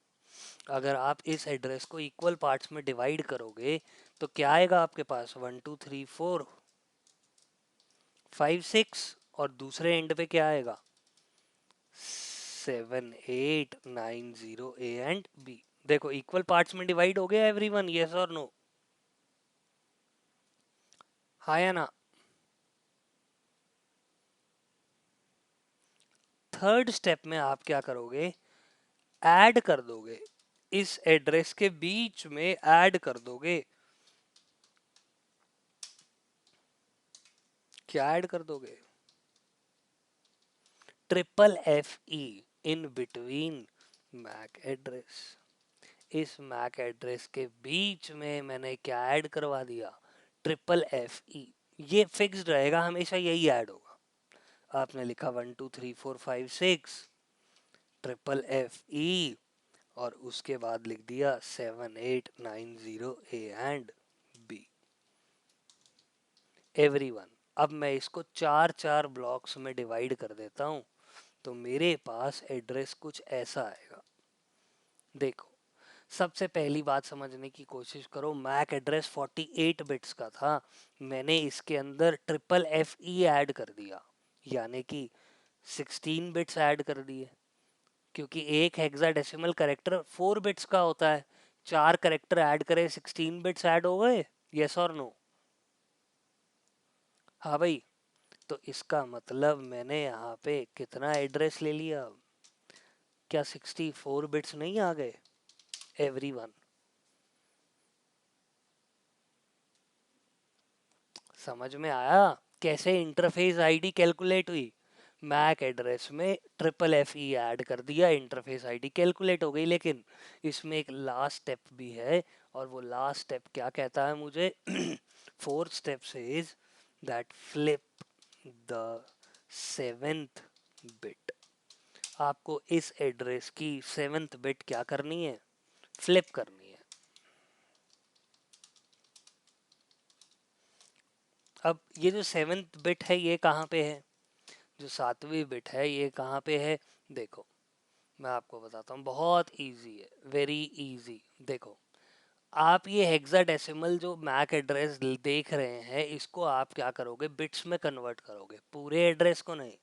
अगर आप इस एड्रेस को इक्वल पार्ट्स में डिवाइड करोगे तो क्या आएगा आपके पास, 123456, और दूसरे एंड पे क्या आएगा, 7890 A एंड B। देखो इक्वल पार्ट्स में डिवाइड हो गया एवरीवन, यस और नो? हाँ या ना? थर्ड स्टेप में आप क्या करोगे, ऐड कर दोगे, इस एड्रेस के बीच में ऐड कर दोगे। क्या ऐड कर दोगे? FFFE in between MAC address. इस मैक एड्रेस के बीच में मैंने क्या ऐड करवा दिया, FFFE। ये फिक्स्ड रहेगा, हमेशा यही ऐड होगा। आपने लिखा 123456 FFFE और उसके बाद लिख दिया 7890 A एंड B। एवरीवन, अब मैं इसको चार चार ब्लॉक्स में डिवाइड कर देता हूँ तो मेरे पास एड्रेस कुछ ऐसा आएगा। देखो, सबसे पहली बात समझने की कोशिश करो, मैक एड्रेस 48 बिट्स का था, मैंने इसके अंदर FFFE ऐड कर दिया, यानी कि 16 बिट्स ऐड कर दिए। क्योंकि एक हेक्साडेसिमल कैरेक्टर 4 बिट्स का होता है, 4 कैरेक्टर ऐड करे 16 बिट्स ऐड हो गए, यस और नो? हाँ भाई, तो इसका मतलब मैंने यहाँ पे कितना एड्रेस ले लिया, क्या 64 बिट्स नहीं आ गए एवरीवन? समझ में आया कैसे इंटरफेस आईडी कैलकुलेट हुई? मैक एड्रेस में FFFE ऐड कर दिया, इंटरफेस आईडी कैलकुलेट हो गई। लेकिन इसमें एक लास्ट स्टेप भी है, और वो लास्ट स्टेप क्या कहता है मुझे, fourth step is that flip the seventh bit. आपको इस एड्रेस की सेवेंथ बिट क्या करनी है, फ्लिप करनी है। अब ये जो सेवेंथ बिट है ये कहाँ पे है, जो सातवीं बिट है ये कहाँ पे है? देखो मैं आपको बताता हूँ, बहुत इजी है, वेरी इजी। देखो, आप ये हेक्साडेसिमल जो मैक एड्रेस देख रहे हैं इसको आप क्या करोगे, बिट्स में कन्वर्ट करोगे, पूरे एड्रेस को नहीं।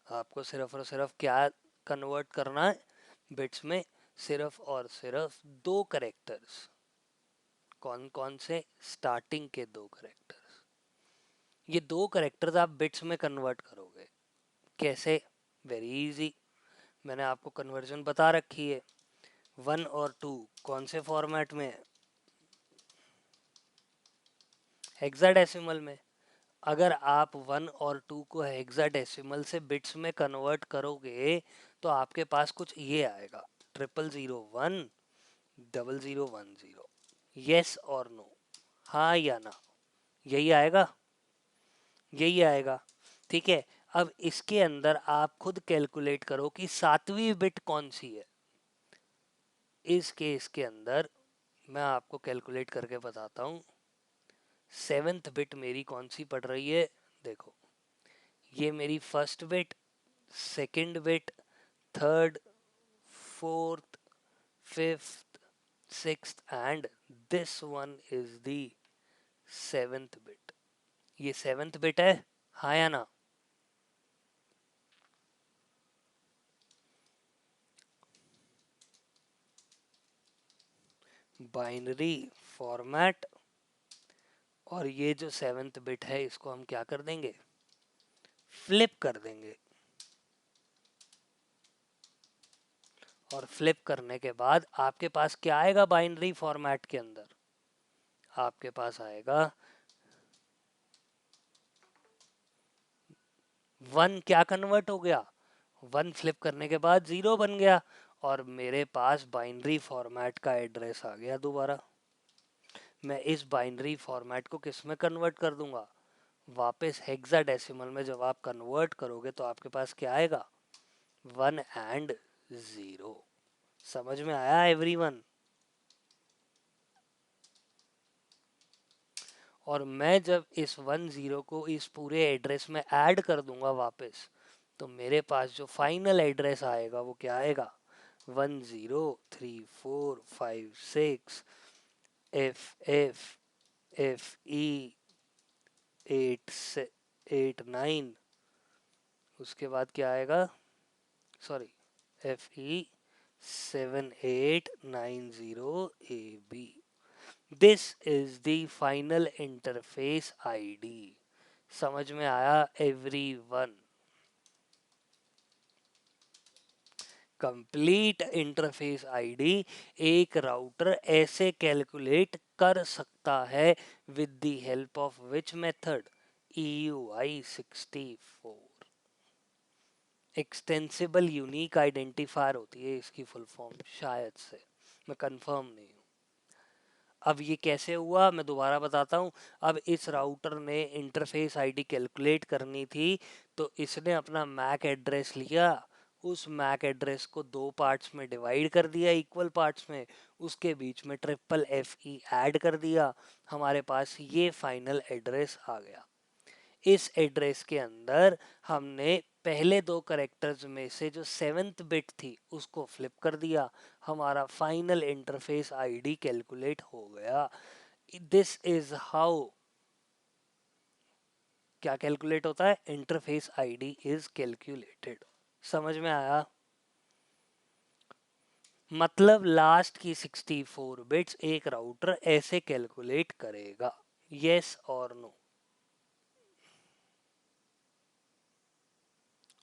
आपको सिर्फ और सिर्फ क्या कन्वर्ट करना है, बिट्स में, सिर्फ और सिर्फ दो करेक्टर्स। कौन कौन से? स्टार्टिंग के दो करेक्टर्स। ये दो करेक्टर्स आप बिट्स में कन्वर्ट करोगे। कैसे? वेरी इजी, मैंने आपको कन्वर्जन बता रखी है। 1 और 2 कौन से फॉर्मेट में है? हेक्साडेसिमल में। अगर आप 1 और 2 को हेक्साडेसिमल से बिट्स में कन्वर्ट करोगे तो आपके पास कुछ ये आएगा, 0001 0010। यस और नो, हाँ या ना, यही आएगा, यही आएगा। ठीक है, अब इसके अंदर आप खुद कैलकुलेट करो कि सातवीं बिट कौन सी है। इस केस के अंदर मैं आपको कैलकुलेट करके बताता हूँ। सेवेंथ बिट मेरी कौन सी पड़ रही है, देखो, ये मेरी first bit, second bit, third, fourth, fifth, sixth and this one is the seventh bit. ये सेवेंथ बिट है, हाँ या ना? बाइनरी फॉर्मेट, और ये जो सेवेंथ बिट है इसको हम क्या कर देंगे, फ्लिप कर देंगे। और फ्लिप करने के बाद आपके पास क्या आएगा बाइनरी फॉर्मेट के अंदर, आपके पास आएगा 1 क्या कन्वर्ट हो गया, 1 फ्लिप करने के बाद 0 बन गया, और मेरे पास बाइनरी फॉर्मेट का एड्रेस आ गया दोबारा। मैं इस बाइनरी फॉर्मेट को किस में कन्वर्ट कर दूंगा, वापस हेक्साडेसिमल में। जब आप कन्वर्ट करोगे तो आपके पास क्या आएगा, 1 एंड 0। समझ में आया एवरीवन? और मैं जब इस 10 को इस पूरे एड्रेस में ऐड कर दूंगा वापस, तो मेरे पास जो फाइनल एड्रेस आएगा वो क्या आएगा, 103456 FE 89, उसके बाद क्या आएगा, sorry, FE 7890AB। This is the final interface ID. समझ में आया एवरीवन? कंप्लीट इंटरफेस आईडी एक राउटर ऐसे कैलकुलेट कर सकता है with the help of which method, EUI64। Extensible unique identifier होती है इसकी फुल फॉर्म, शायद से, मैं कंफर्म नहीं हूँ। अब ये कैसे हुआ मैं दोबारा बताता हूँ। अब इस राउटर ने इंटरफेस आईडी कैलकुलेट करनी थी, तो इसने अपना मैक एड्रेस लिया, उस मैक एड्रेस को दो पार्ट्स में डिवाइड कर दिया, इक्वल पार्ट्स में, उसके बीच में ट्रिपल FE ऐड कर दिया, हमारे पास ये फाइनल एड्रेस आ गया। इस एड्रेस के अंदर हमने पहले दो करेक्टर्स में से जो सेवेंथ बिट थी उसको फ्लिप कर दिया, हमारा फाइनल इंटरफेस आईडी कैलकुलेट हो गया। दिस इज हाउ, क्या कैलकुलेट होता है, इंटरफेस आईडी इज कैलकुलेटेड। समझ में आया? मतलब लास्ट की 64 बिट्स एक राउटर ऐसे कैलकुलेट करेगा। यस और नो,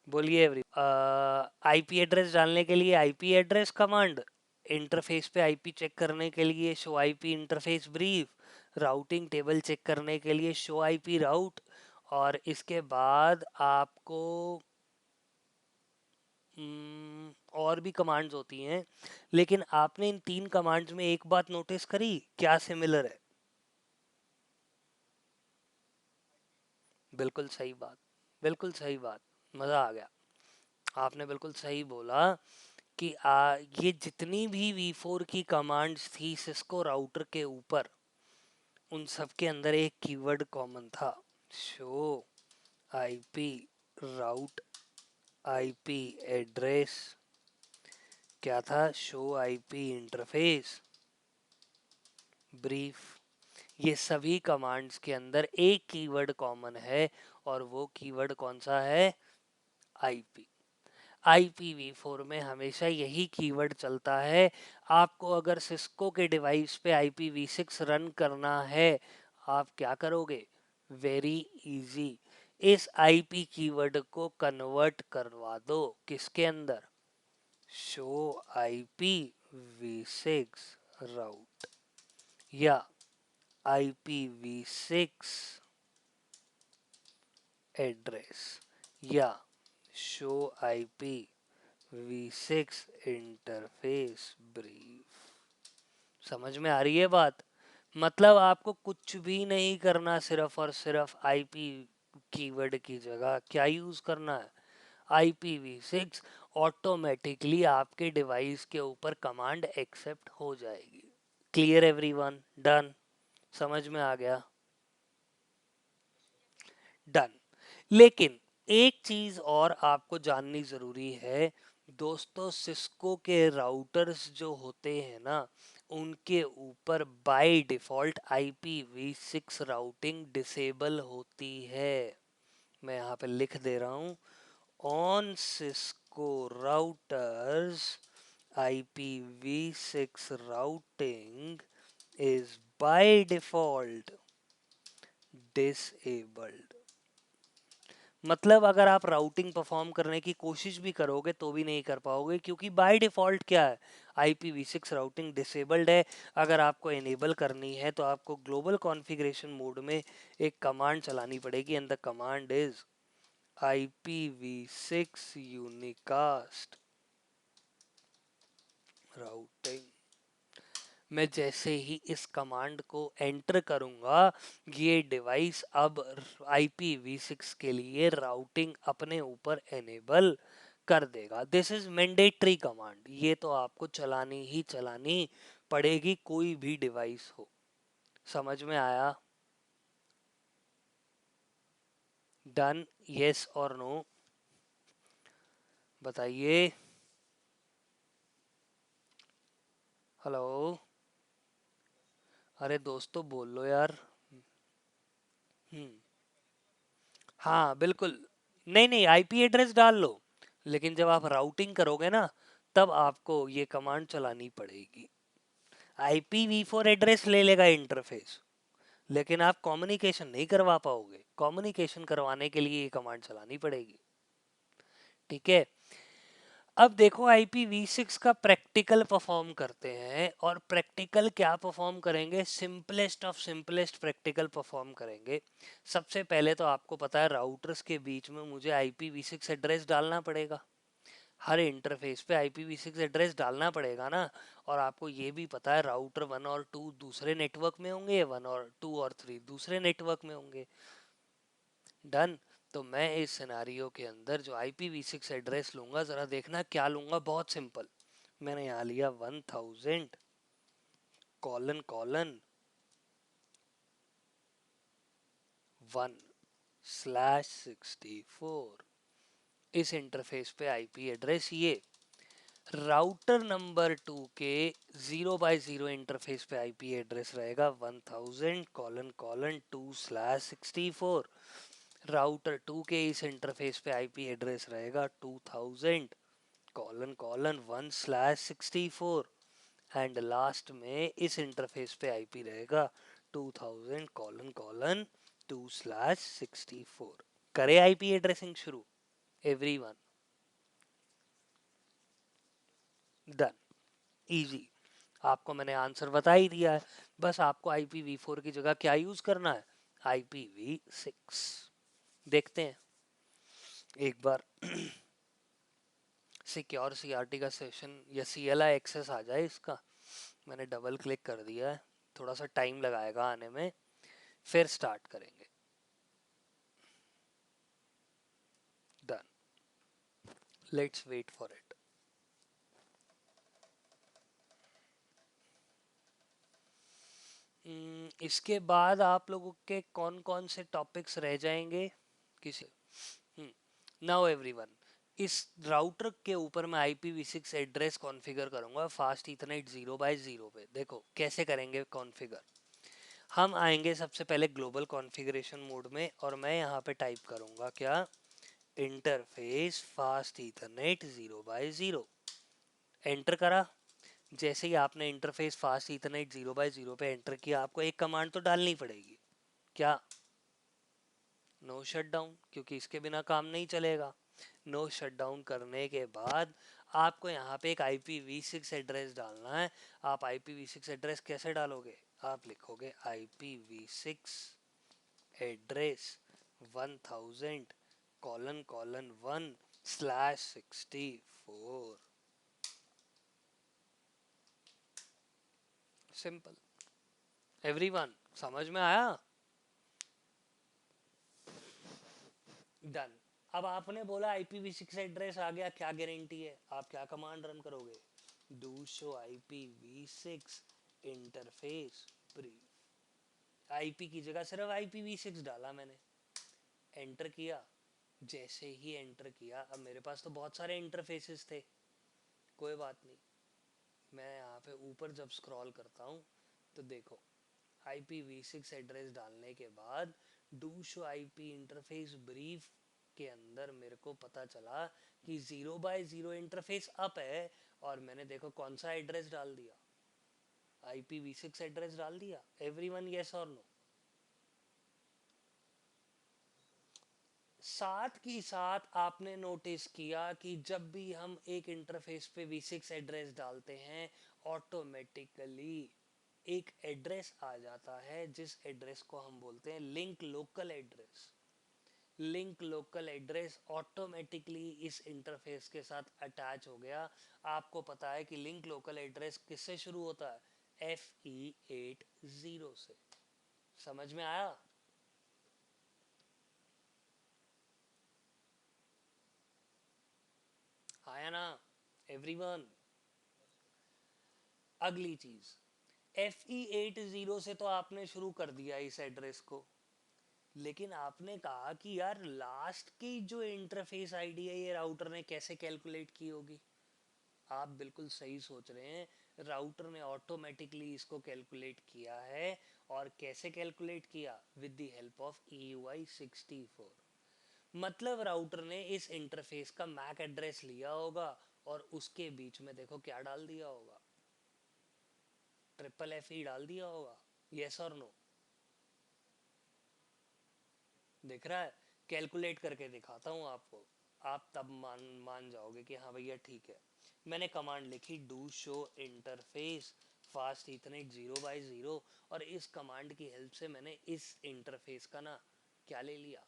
बोलिए एवरी। आईपी एड्रेस डालने के लिए आईपी एड्रेस कमांड, इंटरफेस पे आईपी चेक करने के लिए show IP interface brief, routing table check करने के लिए शो आईपी राउट, और इसके बाद आपको और भी कमांड्स होती हैं। लेकिन आपने इन तीन कमांड्स में एक बात नोटिस करी, क्या सिमिलर है? बिल्कुल सही बात, बिल्कुल सही बात, मजा आ गया। आपने बिल्कुल सही बोला कि ये जितनी भी V4 की कमांड्स थी सिस्को राउटर के ऊपर, उन सब के अंदर एक कीवर्ड कॉमन था, show IP route IP address. क्या था? Show IP interface brief. ये सभी कमांड्स के अंदर एक कीवर्ड कॉमन है, और वो कीवर्ड कौन सा है? आईपी। IPv4 में हमेशा यही कीवर्ड चलता है। आपको अगर सिस्को के डिवाइस पे IPv6 रन करना है, आप क्या करोगे? वेरी इजी, इस IP कीवर्ड को कन्वर्ट करवा दो किसके अंदर, शो IPv6 राउट, या IPv6 एड्रेस, या show IP v6 interface brief. समझ में आ रही है बात? मतलब आपको कुछ भी नहीं करना, सिर्फ और सिर्फ आईपी कीवर्ड की जगह क्या यूज करना है, IPv6। ऑटोमेटिकली आपके डिवाइस के ऊपर कमांड एक्सेप्ट हो जाएगी। Clear everyone? डन? समझ में आ गया? डन। लेकिन एक चीज और आपको जाननी जरूरी है दोस्तों, सिस्को के राउटर्स जो होते हैं ना, उनके ऊपर by default IPv6 routing disable होती है। मैं यहाँ पे लिख दे रहा हूँ, on Cisco routers IPv6 routing is by default disabled। मतलब अगर आप राउटिंग परफॉर्म करने की कोशिश भी करोगे तो भी नहीं कर पाओगे, क्योंकि बाय डिफॉल्ट क्या है, IPv6 राउटिंग डिसेबल्ड है। अगर आपको इनेबल करनी है तो आपको ग्लोबल कॉन्फ़िगरेशन मोड में एक कमांड चलानी पड़ेगी, and the command is IPv6 unicast routing। मैं जैसे ही इस कमांड को एंटर करूंगा, ये डिवाइस अब IPv6 के लिए राउटिंग अपने ऊपर एनेबल कर देगा। दिस इज मैंडेटरी कमांड, ये तो आपको चलानी ही चलानी पड़ेगी, कोई भी डिवाइस हो। समझ में आया? डन? यस और नो? बताइए। हेलो? अरे दोस्तों बोल लो यार। हम्म। हाँ बिल्कुल। नहीं नहीं, आईपी एड्रेस डाल लो, लेकिन जब आप राउटिंग करोगे ना, तब आपको ये कमांड चलानी पड़ेगी। IPv4 एड्रेस ले लेगा इंटरफेस, लेकिन आप कम्युनिकेशन नहीं करवा पाओगे। कम्युनिकेशन करवाने के लिए ये कमांड चलानी पड़ेगी। ठीक है? अब देखो IPv6 का प्रैक्टिकल परफॉर्म करते हैं, और प्रैक्टिकल क्या परफॉर्म करेंगे, simplest of simplest practical perform करेंगे। सबसे पहले तो आपको पता है राउटर्स के बीच में मुझे IPv6 एड्रेस डालना पड़ेगा, हर इंटरफेस पे IPv6 एड्रेस डालना पड़ेगा ना। और आपको ये भी पता है राउटर 1 और 2 दूसरे नेटवर्क में होंगे, 1 और 2 और 3 दूसरे नेटवर्क में होंगे। डन? तो मैं इस सिनारियो के अंदर जो IPv6 एड्रेस लूंगा, जरा देखना क्या लूंगा, बहुत सिंपल। मैंने यहाँ लिया 1000 कॉलन कॉलन 1/64। इस इंटरफेस पे आईपी एड्रेस ये। राउटर नंबर 2 के 0/0 इंटरफेस पे आईपी एड्रेस रहेगा 1000::2/64। राउटर 2 के इस इंटरफेस पे आईपी एड्रेस रहेगा 2000::1/64। एंड लास्ट में इस इंटरफेस पे आईपी रहेगा 2000::2/64। करे आईपी एड्रेसिंग शुरू एवरीवन? डन? इजी। आपको मैंने आंसर बता ही दिया है। बस आपको IPv4 की जगह क्या यूज करना है, IPv6। देखते हैं एक बार सिक्योर CRT का सेशन या CLI एक्सेस आ जाए इसका। मैंने डबल क्लिक कर दिया है, थोड़ा सा टाइम लगाएगा आने में, फिर स्टार्ट करेंगे। Done? Let's wait for it. इसके बाद आप लोगों के कौन कौन से टॉपिक्स रह जाएंगे? किसी नाउ एवरीवन, इस राउटर के ऊपर मैं IPv6 एड्रेस कॉन्फ़िगर करूंगा फास्ट इथरनेट 0/0 पे। देखो कैसे करेंगे कॉन्फ़िगर। हम आएंगे सबसे पहले ग्लोबल कॉन्फ़िगरेशन मोड में, और मैं यहाँ पे टाइप करूंगा क्या, इंटरफेस फास्ट इथरनेट 0/0। एंटर करा। जैसे ही आपने इंटरफेस फास्ट इथरनेट 0/0 पे एंटर किया, आपको एक कमांड तो डालनी पड़ेगी। क्या? नो शटडाउन, क्योंकि इसके बिना काम नहीं चलेगा। नो शटडाउन करने के बाद आपको यहाँ पे एक IPv6 एड्रेस डालना है। आप IPv6 एड्रेस कैसे डालोगे, आप लिखोगे IPv6 एड्रेस 1000::1/64। सिंपल। एवरीवन समझ में आया? डन। अब आपने बोला IPv6 एड्रेस आ गया, क्या गारंटी है? आप क्या कमांड रन करोगे? Do show IPv6 interface brief. IP की जगह सिर्फ IPv6 डाला मैंने, एंटर किया। जैसे ही एंटर किया, अब मेरे पास तो बहुत सारे इंटरफेसेस थे, कोई बात नहीं। मैं यहाँ पे ऊपर जब स्क्रॉल करता हूँ तो देखो IPv6 एड्रेस डालने के बाद do show IP interface brief के अंदर मेरे को पता चला कि 0x0 इंटरफेस अप है, और मैंने देखो कौन सा एड्रेस डाल दिया, IPv6 एड्रेस डाल दिया। एवरीवन यस और नो? साथ ही साथ आपने नोटिस किया कि जब भी हम एक इंटरफेस पे V6 एड्रेस डालते हैं, ऑटोमेटिकली एक एड्रेस आ जाता है जिस एड्रेस को हम बोलते हैं link local address. Link local address automatically इस इंटरफेस के साथ अटैच हो गया। आपको पता है कि लिंक लोकल एड्रेस किससे शुरू होता है? FE80 से। समझ में आया? आया ना एवरीवन? अगली चीज, FE80 से तो आपने शुरू कर दिया इस एड्रेस को, लेकिन आपने कहा कि यार लास्ट की जो इंटरफेस आईडी है ये राउटर ने कैसे कैलकुलेट की होगी। आप बिल्कुल सही सोच रहे हैं, राउटर ने ऑटोमेटिकली इसको कैलकुलेट किया है। और कैसे कैलकुलेट किया? With the help of EUI64। मतलब राउटर ने इस इंटरफेस का मैक एड्रेस लिया होगा और उसके बीच में देखो क्या डाल दिया होगा, FFE डाल दिया होगा। यस और नो? दिख रहा है? कैलकुलेट करके दिखाता हूँ आपको, आप तब मान जाओगे कि हाँ भैया ठीक है। मैंने कमांड लिखी do show interface fast ethernet 0x0, और इस कमांड की हेल्प से मैंने इस इंटरफेस का ना क्या ले लिया,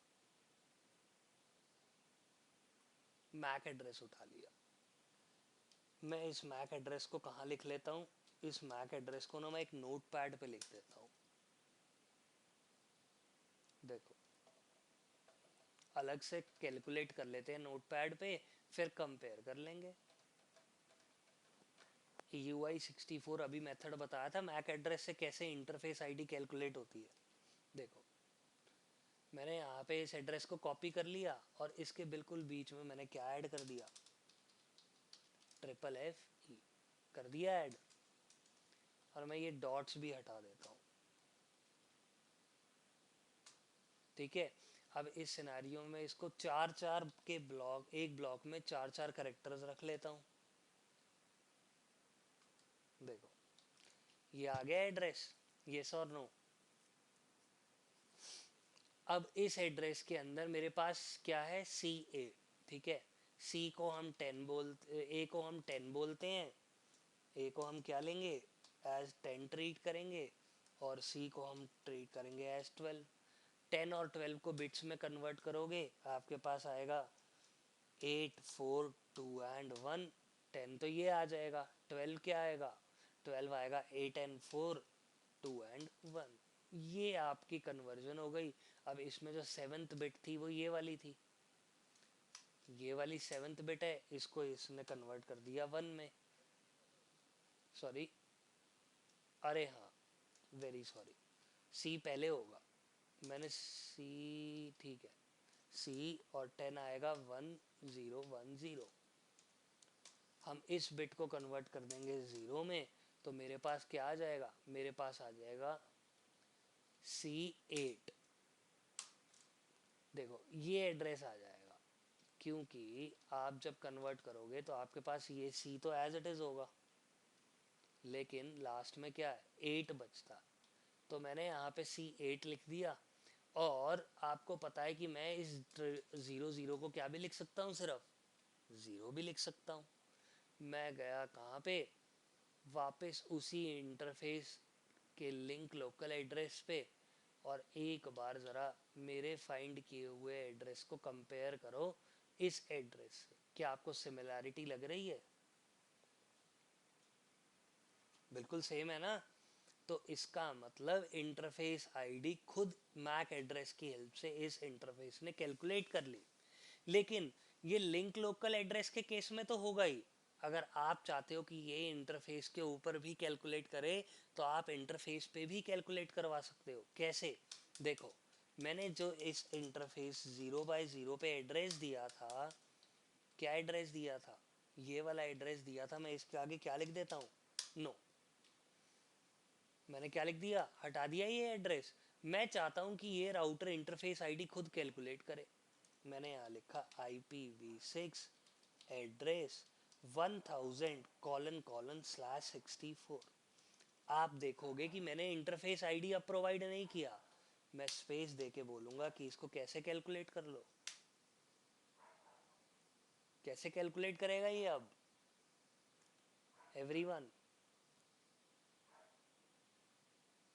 मैक एड्रेस उठा लिया। मैं इस मैक एड्रेस को कहाँ लिख लेता हूँ? इस मैक एड्रेस को ना मैं एक नोट पैड पे लिख देता हूँ। देखो अलग से कैलकुलेट कर लेते हैं नोट पैड पे, फिर कंपेयर कर लेंगे। UI64 अभी मेथड बताया था मैक एड्रेस से कैसे इंटरफेस आईडी कैलकुलेट होती है। देखो मैंने यहाँ पे इस एड्रेस को कॉपी कर लिया और इसके बिल्कुल बीच में मैंने क्या ऐड कर दिया, FFE कर दिया ऐड। और मैं ये डॉट्स भी हटा देता हूँ, ठीक है। अब इस सिनेरियो में इसको चार चार के ब्लॉक, एक ब्लॉक में चार चार करेक्टर्स रख लेता हूँ। देखो ये आ गया एड्रेस, यस और नो? अब इस एड्रेस के अंदर मेरे पास क्या है, CA, ठीक है। C को हम 10 बोलते, A को हम 10 बोलते हैं, A को हम क्या लेंगे, एज 10 ट्रीट करेंगे, और C को हम ट्रीट करेंगे एज 12। 10 और 12 को बिट्स में कन्वर्ट करोगे, आपके पास आएगा 8 4 2 एंड 1। 10 तो ये आ जाएगा, 12 क्या आएगा, 12 आएगा 8 एंड 4 2 एंड 1। ये आपकी कन्वर्जन हो गई। अब इसमें जो 7th बिट थी वो ये वाली थी, ये वाली 7th बिट है, इसको इसने कन्वर्ट कर दिया 1 में। सॉरी, अरे हाँ, वेरी सॉरी, C पहले होगा, मैंने C, ठीक है, C और 10 आएगा 1010। हम इस बिट को कन्वर्ट कर देंगे 0 में, तो मेरे पास क्या आ जाएगा, मेरे पास आ जाएगा C8। देखो ये एड्रेस आ जाएगा, क्योंकि आप जब कन्वर्ट करोगे तो आपके पास ये C तो एज इट इज होगा, लेकिन लास्ट में क्या है 8 बचता, तो मैंने यहाँ पे C8 लिख दिया। और आपको पता है कि मैं इस 00 को क्या भी लिख सकता हूँ, सिर्फ 0 भी लिख सकता हूँ। मैं गया कहाँ पे, वापस उसी इंटरफेस के लिंक लोकल एड्रेस पे, और एक बार ज़रा मेरे फाइंड किए हुए एड्रेस को कंपेयर करो इस एड्रेस से, क्या आपको सिमिलैरिटी लग रही है? बिल्कुल सेम है ना? तो इसका मतलब इंटरफेस आईडी खुद मैक एड्रेस की हेल्प से इस इंटरफेस ने कैलकुलेट कर ली। लेकिन ये लिंक लोकल एड्रेस के केस में तो होगा ही। अगर आप चाहते हो कि ये इंटरफेस के ऊपर भी कैलकुलेट करे तो आप इंटरफेस पे भी कैलकुलेट करवा सकते हो। कैसे? देखो, मैंने जो इस इंटरफेस 0x0 पे एड्रेस दिया था, क्या एड्रेस दिया था? ये वाला एड्रेस दिया था। मैं इसके आगे क्या लिख देता हूँ? नो, मैंने क्या लिख दिया? हटा दिया ये एड्रेस। मैं चाहता हूँ कि ये राउटर इंटरफेस आईडी खुद कैलकुलेट करे। मैंने यहाँ लिखा IPv6 एड्रेस 1000:/64। आप देखोगे कि मैंने इंटरफेस आईडी अब प्रोवाइड नहीं किया। मैं स्पेस देके बोलूंगा कि इसको कैसे कैलकुलेट कर लो। कैसे कैलकुलेट करेगा ये अब? एवरीवन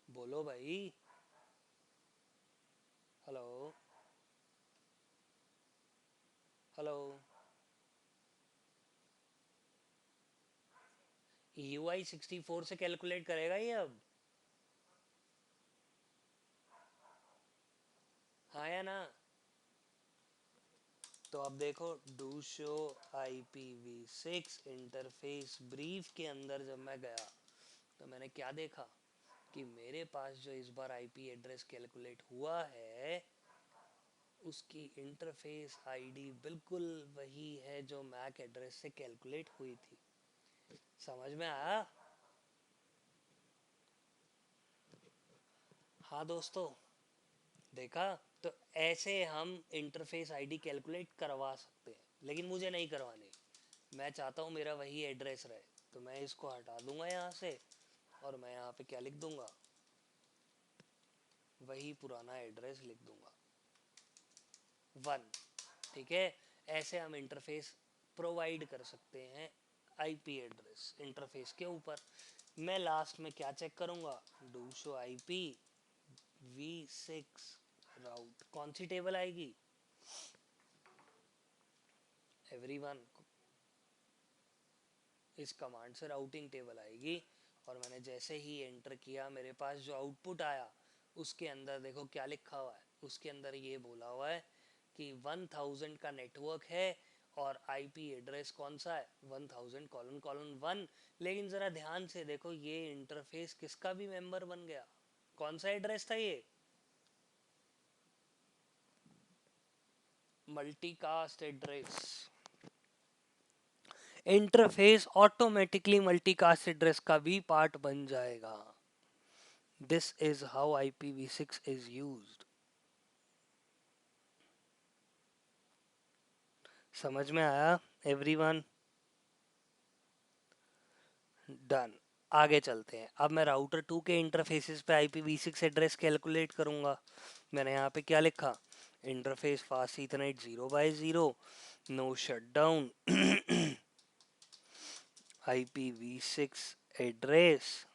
बोलो भाई। Hello, hello. UI64 से कैलकुलेट करेगा ये अब? हाँ या ना? तो अब देखो, do show IPv6 interface brief के अंदर जब मैं गया तो मैंने क्या देखा कि मेरे पास जो इस बार आईपी एड्रेस कैलकुलेट हुआ है उसकी इंटरफेस आईडी बिल्कुल वही है जो मैक एड्रेस से कैलकुलेट हुई थी। समझ में आया? हाँ दोस्तों, देखा? तो ऐसे हम इंटरफेस आईडी कैलकुलेट करवा सकते हैं, लेकिन मुझे नहीं करवानी। मैं चाहता हूँ मेरा वही एड्रेस रहे, तो मैं इसको हटा दूंगा यहाँ से और मैं यहाँ पे क्या लिख दूंगा? वही पुराना एड्रेस लिख दूंगा, 1। ठीक है? ऐसे हम इंटरफेस प्रोवाइड कर सकते हैं आईपी एड्रेस इंटरफेस के ऊपर। मैं लास्ट में क्या चेक करूंगा? डू शो IPv6 राउट। कौन सी टेबल आएगी एवरीवन? इस कमांड से राउटिंग टेबल आएगी। और मैंने जैसे ही एंटर किया, मेरे पास जो आउटपुट आया उसके अंदर देखो क्या लिखा हुआ है। उसके अंदर ये बोला हुआ है कि 1000 का नेटवर्क है और आईपी एड्रेस कौन सा है? 1000::1। लेकिन जरा ध्यान से देखो, ये इंटरफेस किसका भी मेंबर बन गया। कौन सा एड्रेस था ये? Multicast address. Interface automatically multicast address का भी पार्ट बन जाएगा। This is how IPv6 is used. समझ में आया एवरीवन? डन। आगे चलते हैं। अब मैं राउटर 2 के इंटरफेसेस पे IPv6 एड्रेस कैलकुलेट करूंगा। मैंने यहाँ पे क्या लिखा? Interface fast ethernet 0x0, no shutdown, IPv6 address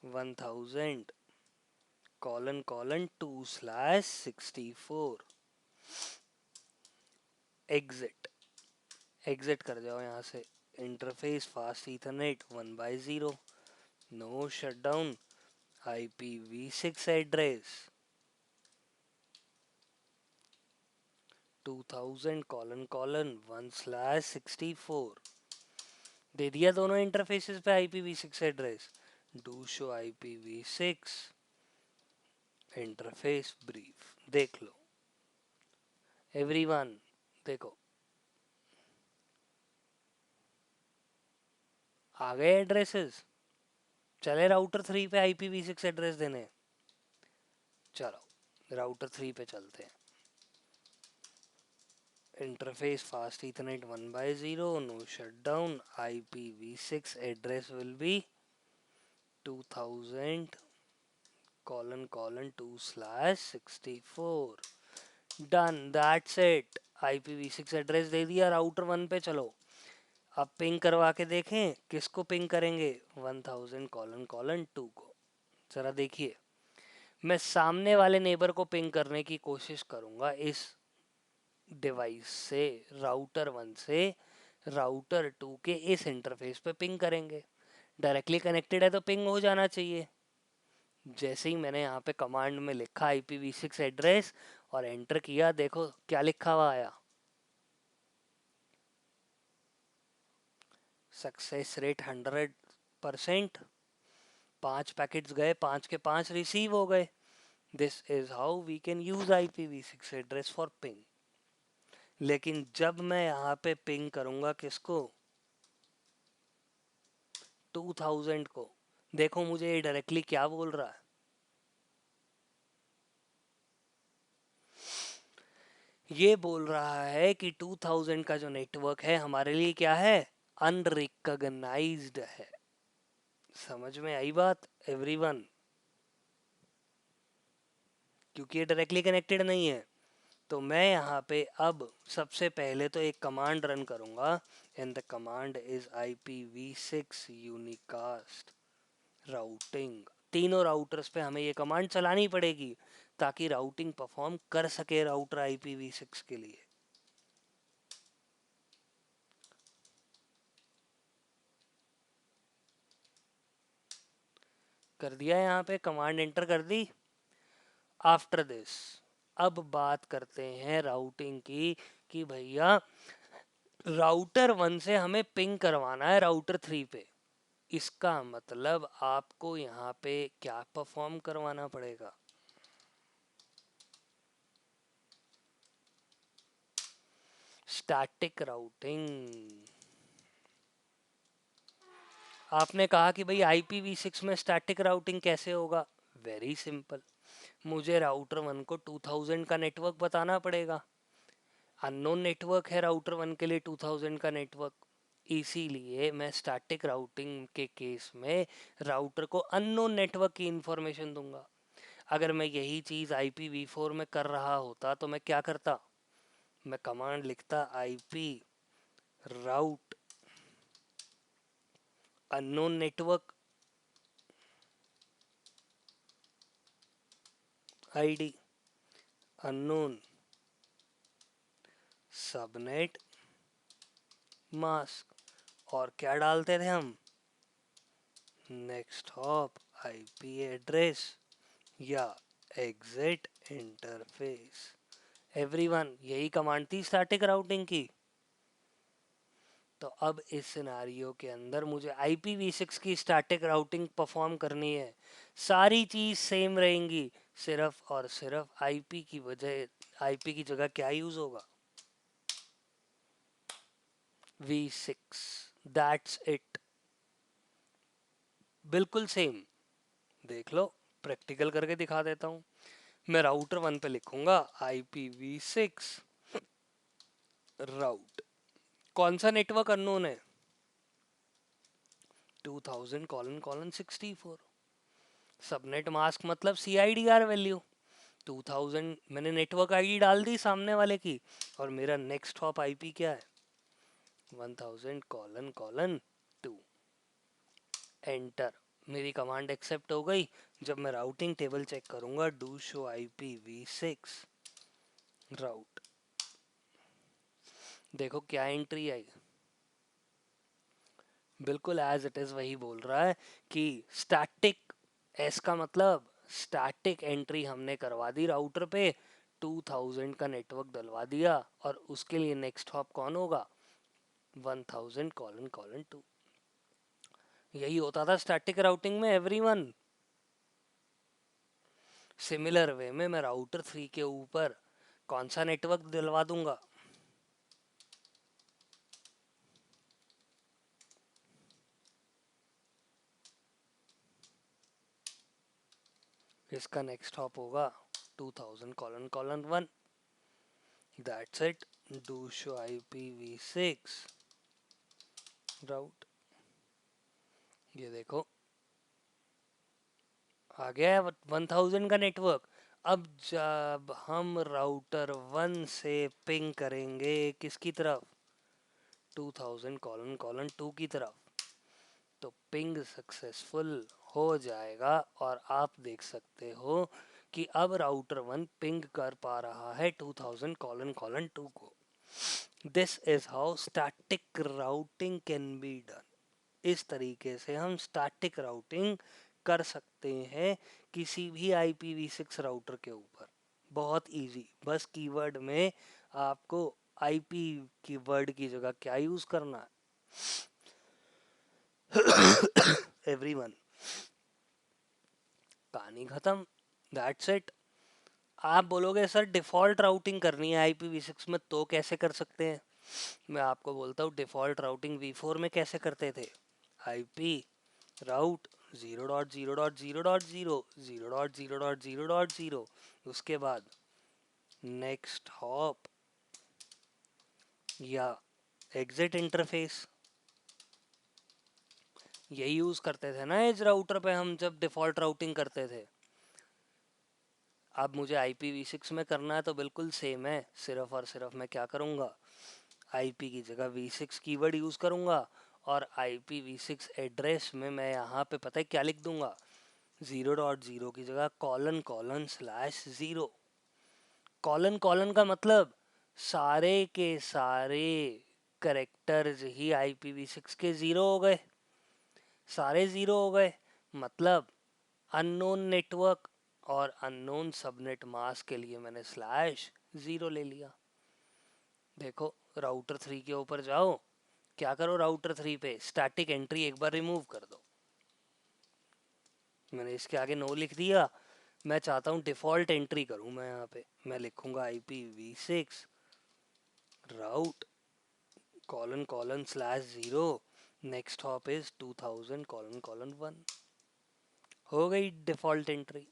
1000::2/64। Exit. Exit कर जाओ यहाँ से। Interface fast ethernet 1x0, no shutdown, IPv6 address 2000::1/64। दे दिया दोनों इंटरफेसेस पे IPv6 address. Do show IPv6 interface brief. देख लो एवरीवन, देखो आ गए एड्रेसेस। चले राउटर 3 पे IPv6 एड्रेस देने। चलो राउटर 3 पे चलते हैं। Interface fast ethernet 1x0, no shutdown, IPv6 address will be 2000::2/64। Done, that's it. IPv6 address दे दिया राउटर 1 पे। चलो अब पिंग करवा के देखें। किसको पिंग करेंगे? 1000::2 को। जरा देखिए, मैं सामने वाले नेबर को पिंग करने की कोशिश करूंगा इस डिवाइस से। राउटर 1 से राउटर 2 के इस इंटरफेस पे पिंग करेंगे। डायरेक्टली कनेक्टेड है तो पिंग हो जाना चाहिए। जैसे ही मैंने यहाँ पे कमांड में लिखा IPv6 एड्रेस और एंटर किया, देखो क्या लिखा हुआ आया, सक्सेस रेट 100%। 5 पैकेट्स गए, 5 के 5 रिसीव हो गए। This is how we can use IPv6 address for ping. लेकिन जब मैं यहाँ पे पिंग करूंगा किसको, 2000 को, देखो मुझे ये डायरेक्टली क्या बोल रहा है, ये बोल रहा है कि 2000 का जो नेटवर्क है हमारे लिए क्या है, अनरिकॉग्नाइज्ड है। समझ में आई बात एवरीवन? क्योंकि ये डायरेक्टली कनेक्टेड नहीं है। तो मैं यहाँ पे अब सबसे पहले तो एक कमांड रन करूंगा, and the command is IPv6 unicast routing. तीनों राउटर्स पे हमें ये कमांड चलानी पड़ेगी ताकि राउटिंग परफॉर्म कर सके राउटर IPv6 के लिए। कर दिया, यहाँ पे कमांड एंटर कर दी। आफ्टर दिस अब बात करते हैं राउटिंग की, कि भैया राउटर 1 से हमें पिंग करवाना है राउटर 3 पे। इसका मतलब आपको यहाँ पे क्या परफॉर्म करवाना पड़ेगा, स्टैटिक राउटिंग। आपने कहा कि भाई IPv6 में स्टैटिक राउटिंग कैसे होगा, वेरी सिंपल। मुझे राउटर 1 को 2000 का नेटवर्क बताना पड़ेगा। अननोन नेटवर्क है राउटर 1 के लिए 2000 का नेटवर्क, इसीलिए मैं स्टैटिक राउटिंग के केस में राउटर को अननोन नेटवर्क की इंफॉर्मेशन दूंगा। अगर मैं यही चीज IPv4 में कर रहा होता तो मैं क्या करता, मैं कमांड लिखता IP route unknown network ID unknown subnet mask, और क्या डालते थे हम, नेक्स्ट हॉप IP एड्रेस या एग्जिट इंटरफेस। एवरीवन, यही कमांड थी स्टैटिक राउटिंग की। तो अब इस सिनारियो के अंदर मुझे IPv6 की स्टैटिक राउटिंग परफॉर्म करनी है। सारी चीज सेम रहेंगी, सिर्फ और सिर्फ IP की वजह, IP की जगह क्या यूज होगा, V6। दैट्स इट, बिल्कुल सेम। देख लो, प्रैक्टिकल करके दिखा देता हूँ। मैं राउटर 1 पे लिखूंगा IPv6 राउट, कौन सा नेटवर्क अननोन है, 2000::64। सबनेट मास्क मतलब CIDR वैल्यू 2000, मैंने नेटवर्क ID डाल दी सामने वाले की, और मेरा नेक्स्ट हॉप IP क्या है, 1000::2। एंटर, मेरी कमांड एक्सेप्ट हो गई। जब मैं राउटिंग टेबल चेक करूंगा, डू शो IPv6 राउट, देखो क्या एंट्री आई, बिल्कुल एज इट इज वही बोल रहा है कि स्टैटिक, एस का मतलब स्टैटिक एंट्री हमने करवा दी राउटर पे, 2000 का नेटवर्क डलवा दिया, और उसके लिए नेक्स्ट हॉप कौन होगा, 1000::2। यही होता था स्टैटिक राउटिंग में एवरीवन। सिमिलर वे में मैं राउटर 3 के ऊपर कौन सा नेटवर्क दिलवा दूंगा, इसका नेक्स्ट हॉप होगा 2000::1। That's it, do show IPv6 राउट। ये देखो आ गया है 1000 का नेटवर्क। अब जब हम राउटर 1 से पिंग करेंगे किसकी तरफ, 2000::2 की तरफ, तो पिंग सक्सेसफुल हो जाएगा, और आप देख सकते हो कि अब राउटर 1 पिंग कर पा रहा है 2000::2 को। This is how static routing can be done. इस तरीके से हम स्टैटिक राउटिंग कर सकते हैं किसी भी IPv6 राउटर के ऊपर। बहुत इजी, बस कीवर्ड में आपको IP की वर्ड की जगह क्या यूज करना है। एवरीवन, कहानी खत्म, दैट्स इट। आप बोलोगे सर डिफॉल्ट राउटिंग करनी है IPv6 में तो कैसे कर सकते हैं? मैं आपको बोलता हूँ डिफॉल्ट राउटिंग V4 में कैसे करते थे। IP राउट 0.0.0.0 0.0.0.0, उसके बाद नेक्स्ट हॉप या एग्जिट इंटरफेस, यही यूज करते थे ना एज राउटर पे हम जब डिफॉल्ट राउटिंग करते थे। अब मुझे IPv6 में करना है तो बिल्कुल सेम है, सिर्फ और सिर्फ मैं क्या करूँगा, IP की जगह V6 कीवर्ड यूज करूँगा और IPv6 एड्रेस में मैं यहाँ पे पता है क्या लिख दूंगा, 0.0 की जगह ::/0। कॉलन कॉलन का मतलब सारे के सारे करेक्टर्स ही IPv6 के जीरो हो गए, सारे जीरो हो गए, मतलब अननोन नेटवर्क और अननोन सबनेट मास्क के लिए मैंने /0 ले लिया। देखो राउटर 3 के ऊपर जाओ, क्या करो राउटर 3 पे स्टैटिक एंट्री एक बार रिमूव कर दो। मैंने इसके आगे नो लिख दिया, मैं चाहता हूँ डिफॉल्ट एंट्री करूँ, मैं यहाँ पे मैं लिखूंगा IPv6 route ::/0, next hop is 2000::1। हो गई default entry,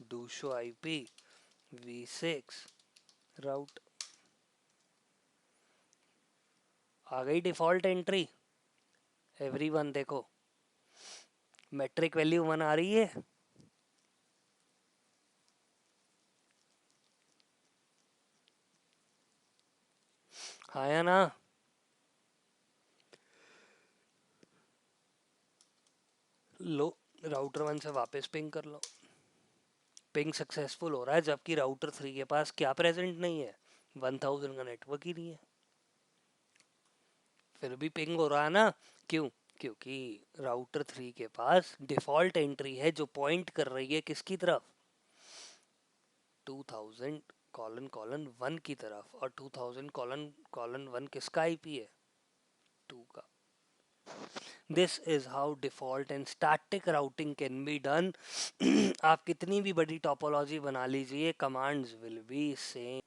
do show IPv6 राउट, आ गई डिफॉल्ट एंट्री। एवरीवन देखो मेट्रिक वैल्यू 1 आ रही है, हाँ या ना? लो राउटर 1 से वापस पिंग कर लो, पिंग सक्सेसफुल हो रहा है, जबकि राउटर 3 के पास क्या प्रेजेंट नहीं है, 1000 का नेटवर्क ही नहीं है, फिर भी पिंग हो रहा है ना। क्यों? क्योंकि राउटर 3 के पास डिफॉल्ट एंट्री है जो पॉइंट कर रही है किसकी तरफ, 2000::1 की तरफ, और 2000::1 किसका IP है, 2 का। This is how default and static routing can be done. आप कितनी भी बड़ी टोपोलॉजी बना लीजिए, कमांड्स विल बी सेम।